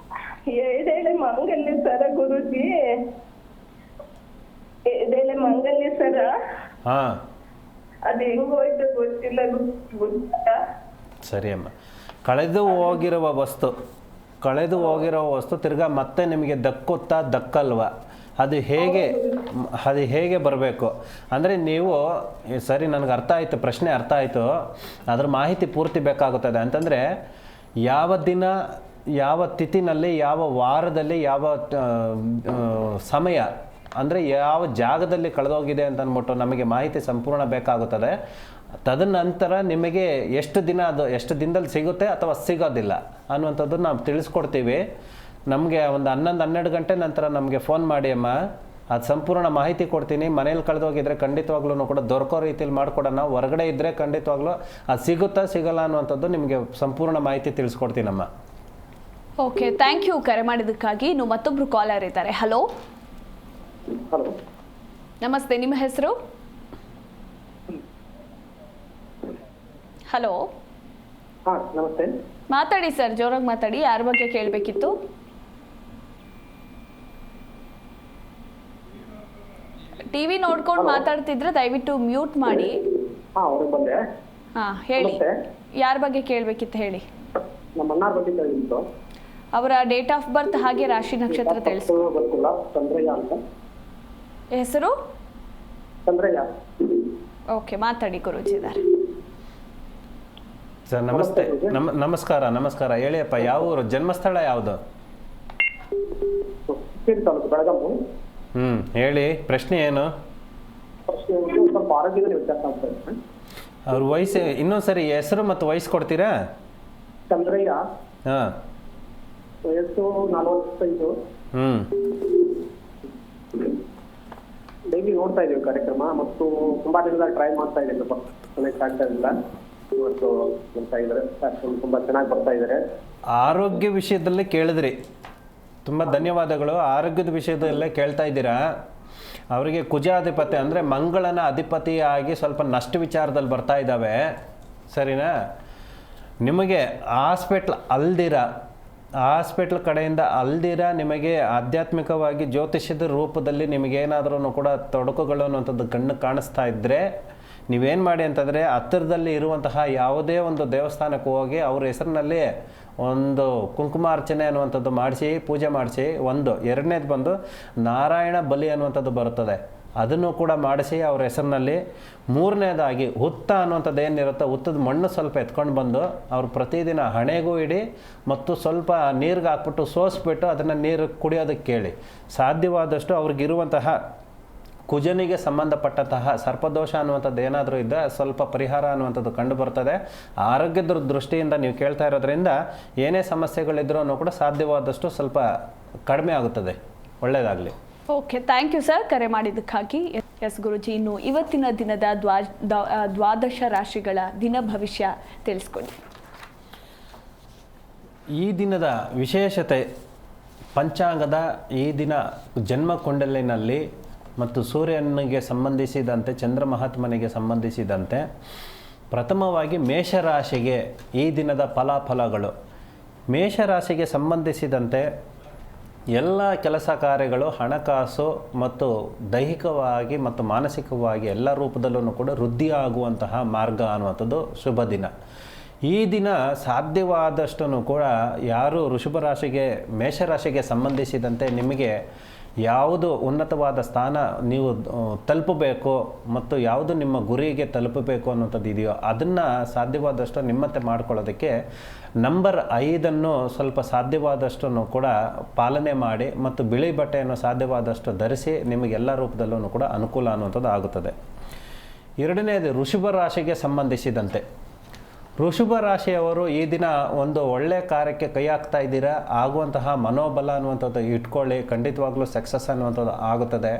2 ಮಂಗಲ್ಯ ಸರ ಗುರೂಜಿ, 2 ಮಂಗಲ್ಯ ಸರ. ಹಾಂ. ಅದು ಹೆಂಗೋಯ್ತು ಗೊತ್ತಿಲ್ಲ. ಸರಿ ಅಮ್ಮ, ಕಳೆದು ಹೋಗಿರುವ ವಸ್ತು ತಿರ್ಗಾ ಮತ್ತೆ ನಿಮಗೆ ದಕ್ಕುತ್ತಾ ದಕ್ಕಲ್ವಾ? ಅದು ಹೇಗೆ ಬರಬೇಕು ಅಂದರೆ ನೀವು ಸರಿ ನನಗೆ ಅರ್ಥ ಆಯಿತು, ಪ್ರಶ್ನೆ ಅರ್ಥ ಆಯಿತು, ಅದ್ರ ಮಾಹಿತಿ ಪೂರ್ತಿ ಬೇಕಾಗುತ್ತದೆ. ಅಂತಂದರೆ ಯಾವ ದಿನ, ಯಾವ ತಿಥಿನಲ್ಲಿ, ಯಾವ ವಾರದಲ್ಲಿ, ಯಾವ ಸಮಯ, ಅಂದರೆ ಯಾವ ಜಾಗದಲ್ಲಿ ಕಳೆದೋಗಿದೆ ಅಂತ ಅಂದ್ಬಿಟ್ಟು ನಮಗೆ ಮಾಹಿತಿ ಸಂಪೂರ್ಣ ಬೇಕಾಗುತ್ತದೆ. ತದನಂತರ ನಿಮಗೆ ಎಷ್ಟು ದಿನದಲ್ಲಿ ಸಿಗುತ್ತೆ ಅಥವಾ ಸಿಗೋದಿಲ್ಲ ಅನ್ನುವಂಥದ್ದು ನಾವು ತಿಳಿಸ್ಕೊಡ್ತೀವಿ. ನಮಗೆ ಒಂದು 11-12 ಗಂಟೆ ನಂತರ ನಮಗೆ ಫೋನ್ ಮಾಡಿ ಅಮ್ಮ, ಅದು ಸಂಪೂರ್ಣ ಮಾಹಿತಿ ಕೊಡ್ತೀನಿ. ಮನೇಲಿ ಕಳೆದೋಗಿದ್ರೆ ಖಂಡಿತವಾಗ್ಲೂ ಕೂಡ ದೊರಕೋ ರೀತಿಯಲ್ಲಿ ಮಾಡಿಕೊಡೋಣ. ಹೊರಗಡೆ ಇದ್ದರೆ ಖಂಡಿತವಾಗ್ಲೂ ಅದು ಸಿಗುತ್ತಾ ಸಿಗಲ್ಲ ಅನ್ನುವಂಥದ್ದು ನಿಮಗೆ ಸಂಪೂರ್ಣ ಮಾಹಿತಿ ತಿಳಿಸ್ಕೊಡ್ತೀನಮ್ಮ. ಓಕೆ, ಥ್ಯಾಂಕ್ ಯು ಕರೆ ಮಾಡಿದ್ದಕ್ಕಾಗಿ. ಇನ್ನು ಮತ್ತೊಬ್ರು ಕಾಲರ್ ಇದ್ದಾರೆ. ಹಲೋ, ಹಲೋ, ನಮಸ್ತೆ, ನಿಮ್ಮ ಹೆಸರು? ಹಲೋ, ಹಾಂ ನಮಸ್ತೆ. ಮಾತಾಡಿ ಸರ್, ಜೋರಾಗಿ ಮಾತಾಡಿ. ಯಾರ ಬಗ್ಗೆ ಕೇಳಬೇಕಿತ್ತು? ಟಿವಿ ನೋಡ್ಕೊಂಡು ಮಾತಾಡ್ತಿದ್ರೆ ದಯವಿಟ್ಟು ಮ್ಯೂಟ್ ಮಾಡಿ. ಹಾಂ, ಅವ್ರಿಗೆ ಬಂದೆ. ಹಾಂ, ಹೇಳಿ, ನಮಸ್ತೆ. ಯಾರ ಬಗ್ಗೆ ಕೇಳಬೇಕಿತ್ತು ಹೇಳಿ. ನಮ್ಮ ಅಣ್ಣಾರ ಬಗ್ಗೆ ಕೇಳಿತ್ತು. ಅವರ ಡೇಟ್ ಆಫ್ ಬರ್ತ್ ಹಾಗೆ ರಾಶಿ ನಕ್ಷತ್ರ ತಿಳಿಸಿ. ಗೊತ್ತಿಲ್ಲ, ಚಂದ್ರಯ್ಯ ಅಂತ. ಹೆಸರು? ಚಂದ್ರಯ್ಯ. ಓಕೆ, ಮಾತಾಡಿ, ಗುರೂಜಿ ಇದ್ದಾರೆ. ಸರ್ ನಮಸ್ತೆ. ನಮಸ್ಕಾರ. ಹೇಳಿಯಪ್ಪ, ಯಾವ ಊರು, ಜನ್ಮಸ್ಥಳ ಯಾವುದು? ಹುಕ್ಕೇರಿ ತಾಲೂಕು, ಬೆಳಗಾವಿ. ಹೇಳಿ, ಪ್ರಶ್ನೆ ಏನು? ಸ್ವಲ್ಪ ಆರೋಗ್ಯದಲ್ಲಿ ವ್ಯತ್ಯಾಸ ಆಗ್ತಾ ಇದೆ. ಅವ್ರ ವಯಸ್ಸು ಇನ್ನೊಂದು ಸರಿ ಹೆಸರು ಮತ್ತು ವಯಸ್ಸು ಕೊಡ್ತೀರಾ? ಚಂದ್ರಯ್ಯ, ಹಾಂ, ವಯಸ್ಸು 45. ಡೈಲಿ ನೋಡ್ತಾ ಇದೀವಿ ಕಾರ್ಯಕ್ರಮ, ಮತ್ತು ತುಂಬಾ ದಿನದ ಟ್ರೈ ಮಾಡ್ತಾ ಇದ್ದೀವಿ. ಕನೆಕ್ಟ್ ಆಗ್ತಾ ಇಲ್ಲ. ಇವತ್ತು ಬರ್ತಾ ಇದ್ದಾರೆ, ತುಂಬಾ ಚೆನ್ನಾಗಿ ಬರ್ತಾ ಇದ್ದಾರೆ. ಆರೋಗ್ಯ ವಿಷಯದಲ್ಲಿ ಕೇಳಿದ್ರಿ, ತುಂಬ ಧನ್ಯವಾದಗಳು. ಆರೋಗ್ಯದ ವಿಷಯದಲ್ಲೇ ಕೇಳ್ತಾ ಇದ್ದೀರಾ. ಅವರಿಗೆ ಕುಜಾಧಿಪತಿ ಅಂದರೆ ಮಂಗಳನ ಅಧಿಪತಿಯಾಗಿ ಸ್ವಲ್ಪ ನಷ್ಟ ವಿಚಾರದಲ್ಲಿ ಬರ್ತಾ ಇದ್ದಾವೆ, ಸರಿನಾ? ನಿಮಗೆ ಹಾಸ್ಪಿಟ್ಲ್ ಕಡೆಯಿಂದ ಅಲ್ದಿರ ನಿಮಗೆ ಆಧ್ಯಾತ್ಮಿಕವಾಗಿ ಜ್ಯೋತಿಷ್ಯದ ರೂಪದಲ್ಲಿ ನಿಮಗೇನಾದ್ರೂ ಕೂಡ ತೊಡಕುಗಳು ಅನ್ನುವಂಥದ್ದು ಕಣ್ಣು ಕಾಣಿಸ್ತಾ ಇದ್ದರೆ ನೀವೇನು ಮಾಡಿ ಅಂತಂದರೆ ಹತ್ತಿರದಲ್ಲಿ ಇರುವಂತಹ ಯಾವುದೇ ಒಂದು ದೇವಸ್ಥಾನಕ್ಕೆ ಹೋಗಿ ಅವ್ರ ಹೆಸರಿನಲ್ಲಿ ಒಂದು ಕುಂಕುಮಾರ್ಚನೆ ಅನ್ನುವಂಥದ್ದು ಮಾಡಿಸಿ, ಪೂಜೆ ಮಾಡಿಸಿ. ಎರಡನೇದು ಬಂದು ನಾರಾಯಣ ಬಲಿ ಅನ್ನುವಂಥದ್ದು ಬರುತ್ತದೆ, ಅದನ್ನು ಕೂಡ ಮಾಡಿಸಿ ಅವ್ರ ಹೆಸರಿನಲ್ಲಿ. ಮೂರನೇದಾಗಿ ಹುತ್ತ ಅನ್ನುವಂಥದ್ದು ಏನಿರುತ್ತೆ, ಹುತ್ತದ ಮಣ್ಣು ಸ್ವಲ್ಪ ಎತ್ಕೊಂಡು ಬಂದು ಅವ್ರು ಪ್ರತಿದಿನ ಹಣೆಗೂ ಇಡಿ ಮತ್ತು ಸ್ವಲ್ಪ ನೀರಿಗೆ ಹಾಕ್ಬಿಟ್ಟು ಸೋಸಿಬಿಟ್ಟು ಅದನ್ನು ನೀರು ಕುಡಿಯೋದಕ್ಕೆ ಕೇಳಿ. ಸಾಧ್ಯವಾದಷ್ಟು ಅವ್ರಿಗಿರುವಂತಹ ಕುಜನಿಗೆ ಸಂಬಂಧಪಟ್ಟಂತಹ ಸರ್ಪದೋಷ ಅನ್ನುವಂಥದ್ದು ಏನಾದರೂ ಇದ್ದರೆ ಸ್ವಲ್ಪ ಪರಿಹಾರ ಅನ್ನುವಂಥದ್ದು ಕಂಡು ಬರ್ತದೆ. ಆರೋಗ್ಯದ ದೃಷ್ಟಿಯಿಂದ ನೀವು ಕೇಳ್ತಾ ಇರೋದ್ರಿಂದ ಏನೇ ಸಮಸ್ಯೆಗಳಿದ್ರೂ ಕೂಡ ಸಾಧ್ಯವಾದಷ್ಟು ಸ್ವಲ್ಪ ಕಡಿಮೆ ಆಗುತ್ತದೆ. ಒಳ್ಳೆಯದಾಗಲಿ. ಓಕೆ, ಥ್ಯಾಂಕ್ ಯು ಸರ್ ಕರೆ ಮಾಡಿದ್ದಕ್ಕಾಗಿ. ಎಸ್ ಗುರುಜಿ, ಇನ್ನು ಇವತ್ತಿನ ದಿನದ ದ್ವಾದಶ ರಾಶಿಗಳ ದಿನ ಭವಿಷ್ಯ ತಿಳಿಸ್ಕೊಡಿ. ಈ ದಿನದ ವಿಶೇಷತೆ, ಪಂಚಾಂಗದ ಈ ದಿನ ಜನ್ಮ ಕುಂಡಲಿನಲ್ಲಿ ಮತ್ತು ಸೂರ್ಯನಿಗೆ ಸಂಬಂಧಿಸಿದಂತೆ, ಚಂದ್ರ ಮಹಾತ್ಮನಿಗೆ ಸಂಬಂಧಿಸಿದಂತೆ ಪ್ರಥಮವಾಗಿ ಮೇಷರಾಶಿಗೆ ಈ ದಿನದ ಫಲಾಫಲಗಳು. ಮೇಷರಾಶಿಗೆ ಸಂಬಂಧಿಸಿದಂತೆ ಎಲ್ಲ ಕೆಲಸ ಕಾರ್ಯಗಳು, ಹಣಕಾಸು ಮತ್ತು ದೈಹಿಕವಾಗಿ ಮತ್ತು ಮಾನಸಿಕವಾಗಿ ಎಲ್ಲ ರೂಪದಲ್ಲೂ ಕೂಡ ವೃದ್ಧಿಯಾಗುವಂತಹ ಮಾರ್ಗ ಅನ್ನುವಂಥದ್ದು ಶುಭ ದಿನ. ಈ ದಿನ ಸಾಧ್ಯವಾದಷ್ಟು ಕೂಡ ಯಾರು ವೃಷಭ ರಾಶಿಗೆ, ಮೇಷರಾಶಿಗೆ ಸಂಬಂಧಿಸಿದಂತೆ ನಿಮಗೆ ಯಾವುದು ಉನ್ನತವಾದ ಸ್ಥಾನ ನೀವು ತಲುಪಬೇಕು ಮತ್ತು ಯಾವುದು ನಿಮ್ಮ ಗುರಿಗೆ ತಲುಪಬೇಕು ಅನ್ನೋಂಥದ್ದು ಇದೆಯೋ ಅದನ್ನು ಸಾಧ್ಯವಾದಷ್ಟು ನಿಮ್ಮತ್ತೆ ಮಾಡ್ಕೊಳ್ಳೋದಕ್ಕೆ ನಂಬರ್ 5 ಸ್ವಲ್ಪ ಸಾಧ್ಯವಾದಷ್ಟು ಕೂಡ ಪಾಲನೆ ಮಾಡಿ ಮತ್ತು ಬಿಳಿ ಬಟ್ಟೆಯನ್ನು ಸಾಧ್ಯವಾದಷ್ಟು ಧರಿಸಿ ನಿಮಗೆಲ್ಲ ರೂಪದಲ್ಲೂ ಕೂಡ ಅನುಕೂಲ ಅನ್ನುವಂಥದ್ದು ಆಗುತ್ತದೆ. ಎರಡನೇದು ವೃಷಭ ರಾಶಿಗೆ ಸಂಬಂಧಿಸಿದಂತೆ, ವೃಷಭ ರಾಶಿಯವರು ಈ ದಿನ ಒಂದು ಒಳ್ಳೆಯ ಕಾರ್ಯಕ್ಕೆ ಕೈ ಹಾಕ್ತಾ ಇದ್ದೀರಾ, ಆಗುವಂತಹ ಮನೋಬಲ ಅನ್ನುವಂಥದ್ದು ಇಟ್ಕೊಳ್ಳಿ, ಖಂಡಿತವಾಗ್ಲೂ ಸಕ್ಸಸ್ ಅನ್ನುವಂಥದ್ದು ಆಗುತ್ತದೆ.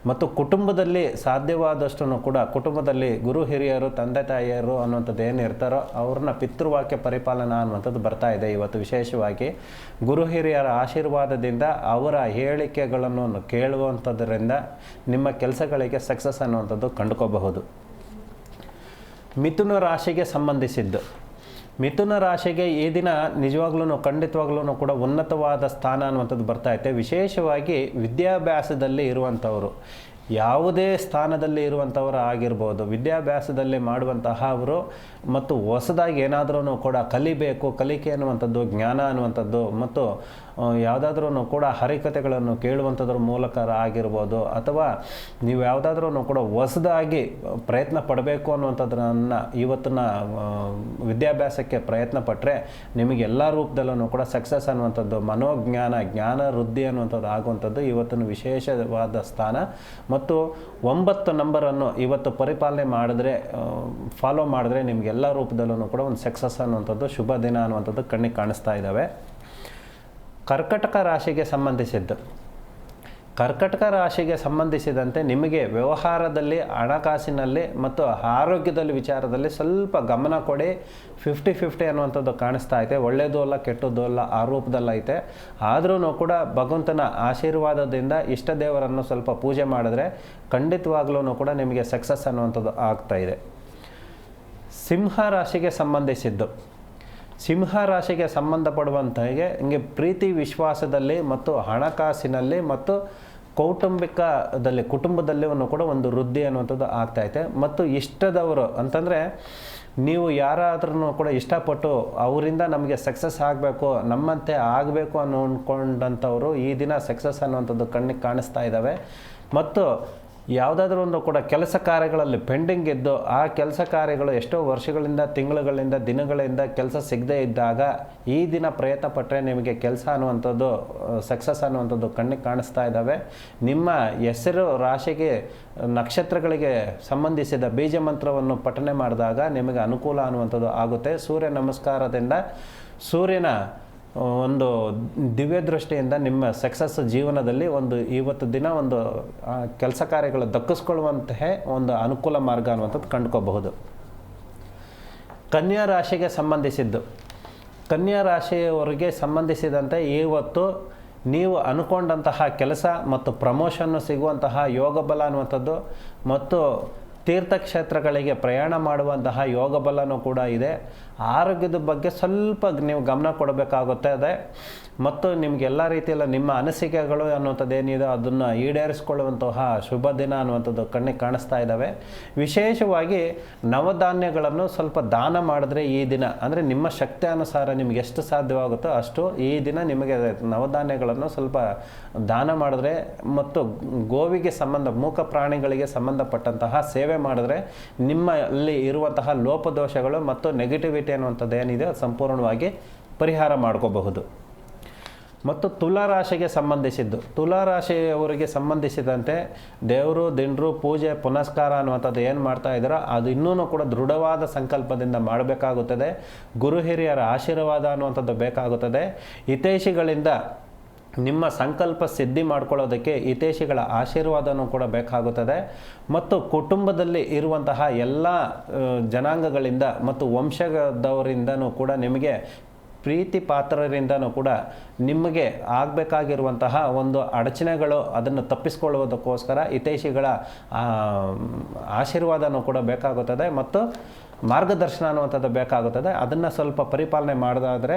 ಮತ್ತು ಕುಟುಂಬದಲ್ಲಿ ಸಾಧ್ಯವಾದಷ್ಟು ಕೂಡ ಕುಟುಂಬದಲ್ಲಿ ಗುರು ಹಿರಿಯರು, ತಂದೆ ತಾಯಿಯರು ಅನ್ನುವಂಥದ್ದು ಏನು ಇರ್ತಾರೋ ಅವ್ರನ್ನ ಪಿತೃವಾಕ್ಯ ಪರಿಪಾಲನಾ ಅನ್ನುವಂಥದ್ದು ಬರ್ತಾ ಇದೆ. ಇವತ್ತು ವಿಶೇಷವಾಗಿ ಗುರು ಹಿರಿಯರ ಆಶೀರ್ವಾದದಿಂದ ಅವರ ಹೇಳಿಕೆಗಳನ್ನು ಕೇಳುವಂಥದ್ರಿಂದ ನಿಮ್ಮ ಕೆಲಸಗಳಿಗೆ ಸಕ್ಸಸ್ ಅನ್ನುವಂಥದ್ದು ಕಂಡುಕೋಬಹುದು. ಮಿಥುನ ರಾಶಿಗೆ ಸಂಬಂಧಿಸಿದ್ದು, ಮಿಥುನ ರಾಶಿಗೆ ಈ ದಿನ ನಿಜವಾಗ್ಲೂ ಖಂಡಿತವಾಗ್ಲೂ ಕೂಡ ಉನ್ನತವಾದ ಸ್ಥಾನ ಅನ್ನುವಂಥದ್ದು ಬರ್ತಾ ಇದೆ. ವಿಶೇಷವಾಗಿ ವಿದ್ಯಾಭ್ಯಾಸದಲ್ಲಿ ಇರುವಂಥವರು ಯಾವುದೇ ಸ್ಥಾನದಲ್ಲಿ ಇರುವಂಥವರು ಆಗಿರ್ಬೋದು, ವಿದ್ಯಾಭ್ಯಾಸದಲ್ಲಿ ಮಾಡುವಂತಹ ಅವರು ಮತ್ತು ಹೊಸದಾಗಿ ಏನಾದ್ರೂ ಕೂಡ ಕಲಿಬೇಕು, ಕಲಿಕೆ ಅನ್ನುವಂಥದ್ದು, ಜ್ಞಾನ ಅನ್ನುವಂಥದ್ದು ಮತ್ತು ಯಾವುದಾದ್ರೂ ಕೂಡ ಹರಿಕತೆಗಳನ್ನು ಕೇಳುವಂಥದ್ರ ಮೂಲಕ ಆಗಿರ್ಬೋದು, ಅಥವಾ ನೀವು ಯಾವುದಾದ್ರೂ ಕೂಡ ಹೊಸದಾಗಿ ಪ್ರಯತ್ನ ಪಡಬೇಕು ಅನ್ನುವಂಥದ್ದನ್ನು ಇವತ್ತಿನ ವಿದ್ಯಾಭ್ಯಾಸಕ್ಕೆ ಪ್ರಯತ್ನ ಪಟ್ಟರೆ ನಿಮಗೆ ಎಲ್ಲ ರೂಪದಲ್ಲೂ ಕೂಡ ಸಕ್ಸಸ್ ಅನ್ನುವಂಥದ್ದು, ಮನೋಜ್ಞಾನ, ಜ್ಞಾನ ವೃದ್ಧಿ ಅನ್ನುವಂಥದ್ದು ಆಗುವಂಥದ್ದು ಇವತ್ತಿನ ವಿಶೇಷವಾದ ಸ್ಥಾನ. ಮತ್ತು 9 ನಂಬರನ್ನು ಇವತ್ತು ಪರಿಪಾಲನೆ ಮಾಡಿದ್ರೆ, ಫಾಲೋ ಮಾಡಿದ್ರೆ ನಿಮಗೆಲ್ಲ ರೂಪದಲ್ಲೂ ಕೂಡ ಒಂದು ಸಕ್ಸಸ್ ಅನ್ನುವಂಥದ್ದು, ಶುಭ ದಿನ ಅನ್ನುವಂಥದ್ದು ಕಣ್ಣಿಗೆ ಕಾಣಿಸ್ತಾ ಇದ್ದಾವೆ. ಕರ್ಕಟಕ ರಾಶಿಗೆ ಸಂಬಂಧಿಸಿದ್ದು, ಕರ್ಕಟಕ ರಾಶಿಗೆ ಸಂಬಂಧಿಸಿದಂತೆ ನಿಮಗೆ ವ್ಯವಹಾರದಲ್ಲಿ, ಹಣಕಾಸಿನಲ್ಲಿ ಮತ್ತು ಆರೋಗ್ಯದಲ್ಲಿ ವಿಚಾರದಲ್ಲಿ ಸ್ವಲ್ಪ ಗಮನ ಕೊಡಿ. 50-50 ಅನ್ನುವಂಥದ್ದು ಕಾಣಿಸ್ತಾ ಐತೆ. ಒಳ್ಳೆಯದು ಅಲ್ಲ, ಕೆಟ್ಟದ್ದು ಅಲ್ಲ, ಆ ರೂಪದಲ್ಲೈತೆ. ಆದ್ರೂ ಕೂಡ ಭಗವಂತನ ಆಶೀರ್ವಾದದಿಂದ ಇಷ್ಟ ದೇವರನ್ನು ಸ್ವಲ್ಪ ಪೂಜೆ ಮಾಡಿದ್ರೆ ಖಂಡಿತವಾಗ್ಲೂ ಕೂಡ ನಿಮಗೆ ಸಕ್ಸಸ್ ಅನ್ನುವಂಥದ್ದು ಆಗ್ತಾ ಇದೆ. ಸಿಂಹ ರಾಶಿಗೆ ಸಂಬಂಧಿಸಿದ್ದು, ಸಿಂಹ ರಾಶಿಗೆ ಸಂಬಂಧಪಡುವಂತೆಗೆ ಹಿಂಗೆ ಪ್ರೀತಿ ವಿಶ್ವಾಸದಲ್ಲಿ ಮತ್ತು ಹಣಕಾಸಿನಲ್ಲಿ ಮತ್ತು ಕೌಟುಂಬಿಕದಲ್ಲಿ, ಕುಟುಂಬದಲ್ಲಿ ಕೂಡ ಒಂದು ವೃದ್ಧಿ ಅನ್ನುವಂಥದ್ದು ಆಗ್ತಾಯಿದೆ. ಮತ್ತು ಇಷ್ಟದವರು ಅಂತಂದರೆ ನೀವು ಯಾರಾದ್ರೂ ಕೂಡ ಇಷ್ಟಪಟ್ಟು ಅವರಿಂದ ನಮಗೆ ಸಕ್ಸಸ್ ಆಗಬೇಕು, ನಮ್ಮಂತೆ ಆಗಬೇಕು ಅಂದ್ಕೊಂಡಂಥವರು ಈ ದಿನ ಸಕ್ಸಸ್ ಅನ್ನುವಂಥದ್ದು ಕಣ್ಣಿಗೆ ಕಾಣಿಸ್ತಾ ಇದ್ದಾವೆ. ಮತ್ತು ಯಾವುದಾದ್ರೂ ಒಂದು ಕೂಡ ಕೆಲಸ ಕಾರ್ಯಗಳಲ್ಲಿ ಪೆಂಡಿಂಗ್ ಇದ್ದು ಆ ಕೆಲಸ ಕಾರ್ಯಗಳು ಎಷ್ಟೋ ವರ್ಷಗಳಿಂದ, ತಿಂಗಳುಗಳಿಂದ, ದಿನಗಳಿಂದ ಕೆಲಸ ಸಿಗದೇ ಇದ್ದಾಗ ಈ ದಿನ ಪ್ರಯತ್ನ ಪಟ್ಟರೆ ನಿಮಗೆ ಕೆಲಸ ಅನ್ನುವಂಥದ್ದು, ಸಕ್ಸಸ್ ಅನ್ನುವಂಥದ್ದು ಕಣ್ಣಿಗೆ ಕಾಣಿಸ್ತಾ ಇದ್ದಾವೆ. ನಿಮ್ಮ ಹೆಸರು ರಾಶಿಗೆ, ನಕ್ಷತ್ರಗಳಿಗೆ ಸಂಬಂಧಿಸಿದ ಬೀಜ ಮಂತ್ರವನ್ನು ಪಠನೆ ಮಾಡಿದಾಗ ನಿಮಗೆ ಅನುಕೂಲ ಅನ್ನುವಂಥದ್ದು ಆಗುತ್ತೆ. ಸೂರ್ಯ ನಮಸ್ಕಾರದಿಂದ, ಸೂರ್ಯನ ಒಂದು ದಿವ್ಯ ದೃಷ್ಟಿಯಿಂದ ನಿಮ್ಮ ಸಕ್ಸಸ್ ಜೀವನದಲ್ಲಿ ಒಂದು ಇವತ್ತು ದಿನ ಒಂದು ಕೆಲಸ ಕಾರ್ಯಗಳು ದಕ್ಕಿಸ್ಕೊಳ್ಳುವಂತಹ ಒಂದು ಅನುಕೂಲ ಮಾರ್ಗ ಅನ್ನುವಂಥದ್ದು ಕಂಡುಕೋಬಹುದು. ಕನ್ಯಾ ರಾಶಿಗೆ ಸಂಬಂಧಿಸಿದ್ದು, ಕನ್ಯಾ ರಾಶಿಯವರಿಗೆ ಸಂಬಂಧಿಸಿದಂತೆ ಇವತ್ತು ನೀವು ಅಂದ್ಕೊಂಡಂತಹ ಕೆಲಸ ಮತ್ತು ಪ್ರಮೋಷನ್ನು ಸಿಗುವಂತಹ ಯೋಗ ಬಲ ಅನ್ನುವಂಥದ್ದು ಮತ್ತು ತೀರ್ಥಕ್ಷೇತ್ರಗಳಿಗೆ ಪ್ರಯಾಣ ಮಾಡುವಂತಹ ಯೋಗ ಬಲನೂ ಕೂಡ ಇದೆ. ಆರೋಗ್ಯದ ಬಗ್ಗೆ ಸ್ವಲ್ಪ ನೀವು ಗಮನ ಕೊಡಬೇಕಾಗುತ್ತದೆ. ಮತ್ತು ನಿಮಗೆಲ್ಲ ರೀತಿಯಲ್ಲ ನಿಮ್ಮ ಅನಿಸಿಕೆಗಳು ಅನ್ನುವಂಥದ್ದು ಏನಿದೆ ಅದನ್ನು ಈಡೇರಿಸ್ಕೊಳ್ಳುವಂತಹ ಶುಭ ದಿನ ಅನ್ನುವಂಥದ್ದು ಕಣ್ಣಿಗೆ ಕಾಣಿಸ್ತಾ ಇದ್ದಾವೆ. ವಿಶೇಷವಾಗಿ ನವಧಾನ್ಯಗಳನ್ನು ಸ್ವಲ್ಪ ದಾನ ಮಾಡಿದ್ರೆ ಈ ದಿನ, ಅಂದರೆ ನಿಮ್ಮ ಶಕ್ತಿ ಅನುಸಾರ ನಿಮ್ಗೆ ಎಷ್ಟು ಸಾಧ್ಯವಾಗುತ್ತೋ ಅಷ್ಟು ಈ ದಿನ ನಿಮಗೆ ನವಧಾನ್ಯಗಳನ್ನು ಸ್ವಲ್ಪ ದಾನ ಮಾಡಿದ್ರೆ ಮತ್ತು ಗೋವಿಗೆ ಮೂಕ ಪ್ರಾಣಿಗಳಿಗೆ ಸಂಬಂಧಪಟ್ಟಂತಹ ಸೇವೆ ಮಾಡಿದ್ರೆ ನಿಮ್ಮಲ್ಲಿ ಇರುವಂತಹ ಲೋಪದೋಷಗಳು ಮತ್ತು ನೆಗೆಟಿವಿಟಿ ಅನ್ನುವಂಥದ್ದು ಏನಿದೆ ಅದು ಸಂಪೂರ್ಣವಾಗಿ ಪರಿಹಾರ ಮಾಡ್ಕೋಬಹುದು. ಮತ್ತು ತುಲಾರಾಶಿಗೆ ಸಂಬಂಧಿಸಿದ್ದು, ತುಲಾರಾಶಿಯವರಿಗೆ ಸಂಬಂಧಿಸಿದಂತೆ ದೇವರು, ದಿಂಡ್ರು, ಪೂಜೆ, ಪುನಸ್ಕಾರ ಅನ್ನುವಂಥದ್ದು ಏನು ಮಾಡ್ತಾ ಇದ್ದಾರೋ ಅದು ಇನ್ನೂ ಕೂಡ ದೃಢವಾದ ಸಂಕಲ್ಪದಿಂದ ಮಾಡಬೇಕಾಗುತ್ತದೆ. ಗುರು ಹಿರಿಯರ ಆಶೀರ್ವಾದ ಅನ್ನುವಂಥದ್ದು ಬೇಕಾಗುತ್ತದೆ. ಹಿತೈಷಿಗಳಿಂದ ನಿಮ್ಮ ಸಂಕಲ್ಪ ಸಿದ್ಧಿ ಮಾಡ್ಕೊಳ್ಳೋದಕ್ಕೆ ಹಿತೈಷಿಗಳ ಆಶೀರ್ವಾದನೂ ಕೂಡ ಬೇಕಾಗುತ್ತದೆ. ಮತ್ತು ಕುಟುಂಬದಲ್ಲಿ ಇರುವಂತಹ ಎಲ್ಲ ಜನಾಂಗಗಳಿಂದ ಮತ್ತು ವಂಶದವರಿಂದನೂ ಕೂಡ ನಿಮಗೆ ಪ್ರೀತಿ ಪಾತ್ರರಿಂದನೂ ಕೂಡ ನಿಮಗೆ ಆಗಬೇಕಾಗಿರುವಂತಹ ಒಂದು ಅಡಚಣೆಗಳು ಅದನ್ನು ತಪ್ಪಿಸ್ಕೊಳ್ಳುವುದಕ್ಕೋಸ್ಕರ ಹಿತೈಷಿಗಳ ಆಶೀರ್ವಾದನೂ ಕೂಡ ಬೇಕಾಗುತ್ತದೆ ಮತ್ತು ಮಾರ್ಗದರ್ಶನ ಅನ್ನುವಂಥದ್ದು ಬೇಕಾಗುತ್ತದೆ. ಅದನ್ನು ಸ್ವಲ್ಪ ಪರಿಪಾಲನೆ ಮಾಡೋದಾದರೆ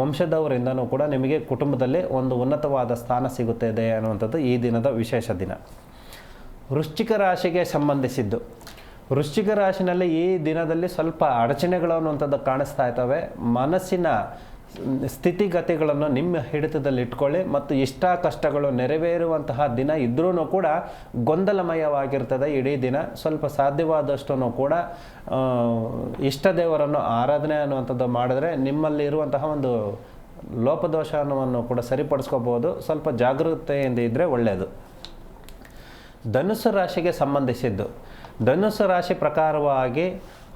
ವಂಶದವರಿಂದನೂ ಕೂಡ ನಿಮಗೆ ಕುಟುಂಬದಲ್ಲಿ ಒಂದು ಉನ್ನತವಾದ ಸ್ಥಾನ ಸಿಗುತ್ತದೆ ಅನ್ನುವಂಥದ್ದು ಈ ದಿನದ ವಿಶೇಷ ದಿನ. ವೃಶ್ಚಿಕ ರಾಶಿಗೆ ಸಂಬಂಧಿಸಿದ್ದು, ವೃಶ್ಚಿಕ ರಾಶಿನಲ್ಲಿ ಈ ದಿನದಲ್ಲಿ ಸ್ವಲ್ಪ ಅಡಚಣೆಗಳು ಅನ್ನುವಂಥದ್ದು ಕಾಣಿಸ್ತಾ ಇರ್ತವೆ. ಮನಸ್ಸಿನ ಸ್ಥಿತಿಗತಿಗಳನ್ನು ನಿಮ್ಮ ಹಿಡಿತದಲ್ಲಿ ಇಟ್ಕೊಳ್ಳಿ ಮತ್ತು ಇಷ್ಟ ಕಷ್ಟಗಳು ನೆರವೇರುವಂತಹ ದಿನ ಇದ್ರೂ ಕೂಡ ಗೊಂದಲಮಯವಾಗಿರ್ತದೆ ಇಡೀ ದಿನ. ಸ್ವಲ್ಪ ಸಾಧ್ಯವಾದಷ್ಟು ಕೂಡ ಇಷ್ಟ ದೇವರನ್ನು ಆರಾಧನೆ ಅನ್ನುವಂಥದ್ದು ಮಾಡಿದ್ರೆ ನಿಮ್ಮಲ್ಲಿ ಇರುವಂತಹ ಒಂದು ಲೋಪದೋಷವನ್ನು ಕೂಡ ಸರಿಪಡಿಸ್ಕೋಬೋದು. ಸ್ವಲ್ಪ ಜಾಗೃತೆಯಿಂದ ಇದ್ದರೆ ಒಳ್ಳೆಯದು. ಧನುಸ್ಸು ರಾಶಿಗೆ ಸಂಬಂಧಿಸಿದ್ದು, ಧನುಸ್ಸು ರಾಶಿ ಪ್ರಕಾರವಾಗಿ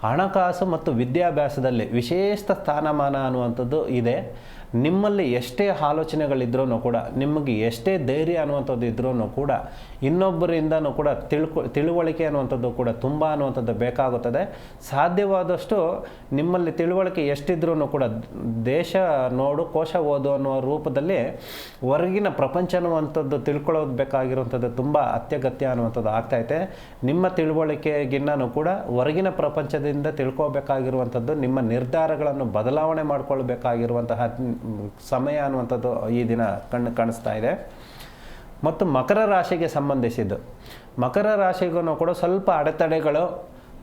ಹಣಕಾಸು ಮತ್ತು ವಿದ್ಯಾಭ್ಯಾಸದಲ್ಲಿ ವಿಶೇಷ ಸ್ಥಾನಮಾನ ಅನ್ನುವಂಥದ್ದು ಇದೆ. ನಿಮ್ಮಲ್ಲಿ ಎಷ್ಟೇ ಆಲೋಚನೆಗಳಿದ್ರೂ ಕೂಡ, ನಿಮಗೆ ಎಷ್ಟೇ ಧೈರ್ಯ ಅನ್ನುವಂಥದ್ದು ಇದ್ರೂ ಕೂಡ ಇನ್ನೊಬ್ಬರಿಂದನೂ ಕೂಡ ತಿಳುವಳಿಕೆ ಅನ್ನುವಂಥದ್ದು ಕೂಡ ತುಂಬ ಅನ್ನುವಂಥದ್ದು ಬೇಕಾಗುತ್ತದೆ. ಸಾಧ್ಯವಾದಷ್ಟು ನಿಮ್ಮಲ್ಲಿ ತಿಳುವಳಿಕೆ ಎಷ್ಟಿದ್ರೂ ಕೂಡ ದೇಶ ನೋಡು ಕೋಶ ಓದು ಅನ್ನುವ ರೂಪದಲ್ಲಿ ಹೊರಗಿನ ಪ್ರಪಂಚ ಅನ್ನುವಂಥದ್ದು ತಿಳ್ಕೊಳ್ಳೋದು ಬೇಕಾಗಿರುವಂಥದ್ದು ತುಂಬ ಅತ್ಯಗತ್ಯ ಅನ್ನುವಂಥದ್ದು ಆಗ್ತೈತೆ. ನಿಮ್ಮ ತಿಳುವಳಿಕೆಗಿನ್ನೂ ಕೂಡ ಹೊರಗಿನ ಪ್ರಪಂಚದಿಂದ ತಿಳ್ಕೊಬೇಕಾಗಿರುವಂಥದ್ದು, ನಿಮ್ಮ ನಿರ್ಧಾರಗಳನ್ನು ಬದಲಾವಣೆ ಮಾಡಿಕೊಳ್ಬೇಕಾಗಿರುವಂತಹ ಸಮಯ ಅನ್ನುವಂಥದ್ದು ಈ ದಿನ ಕಾಣಿಸ್ತಾ ಇದೆ. ಮತ್ತು ಮಕರ ರಾಶಿಗೆ ಸಂಬಂಧಿಸಿದ್ದು. ಮಕರ ರಾಶಿಗೂ ಕೂಡ ಸ್ವಲ್ಪ ಅಡೆತಡೆಗಳು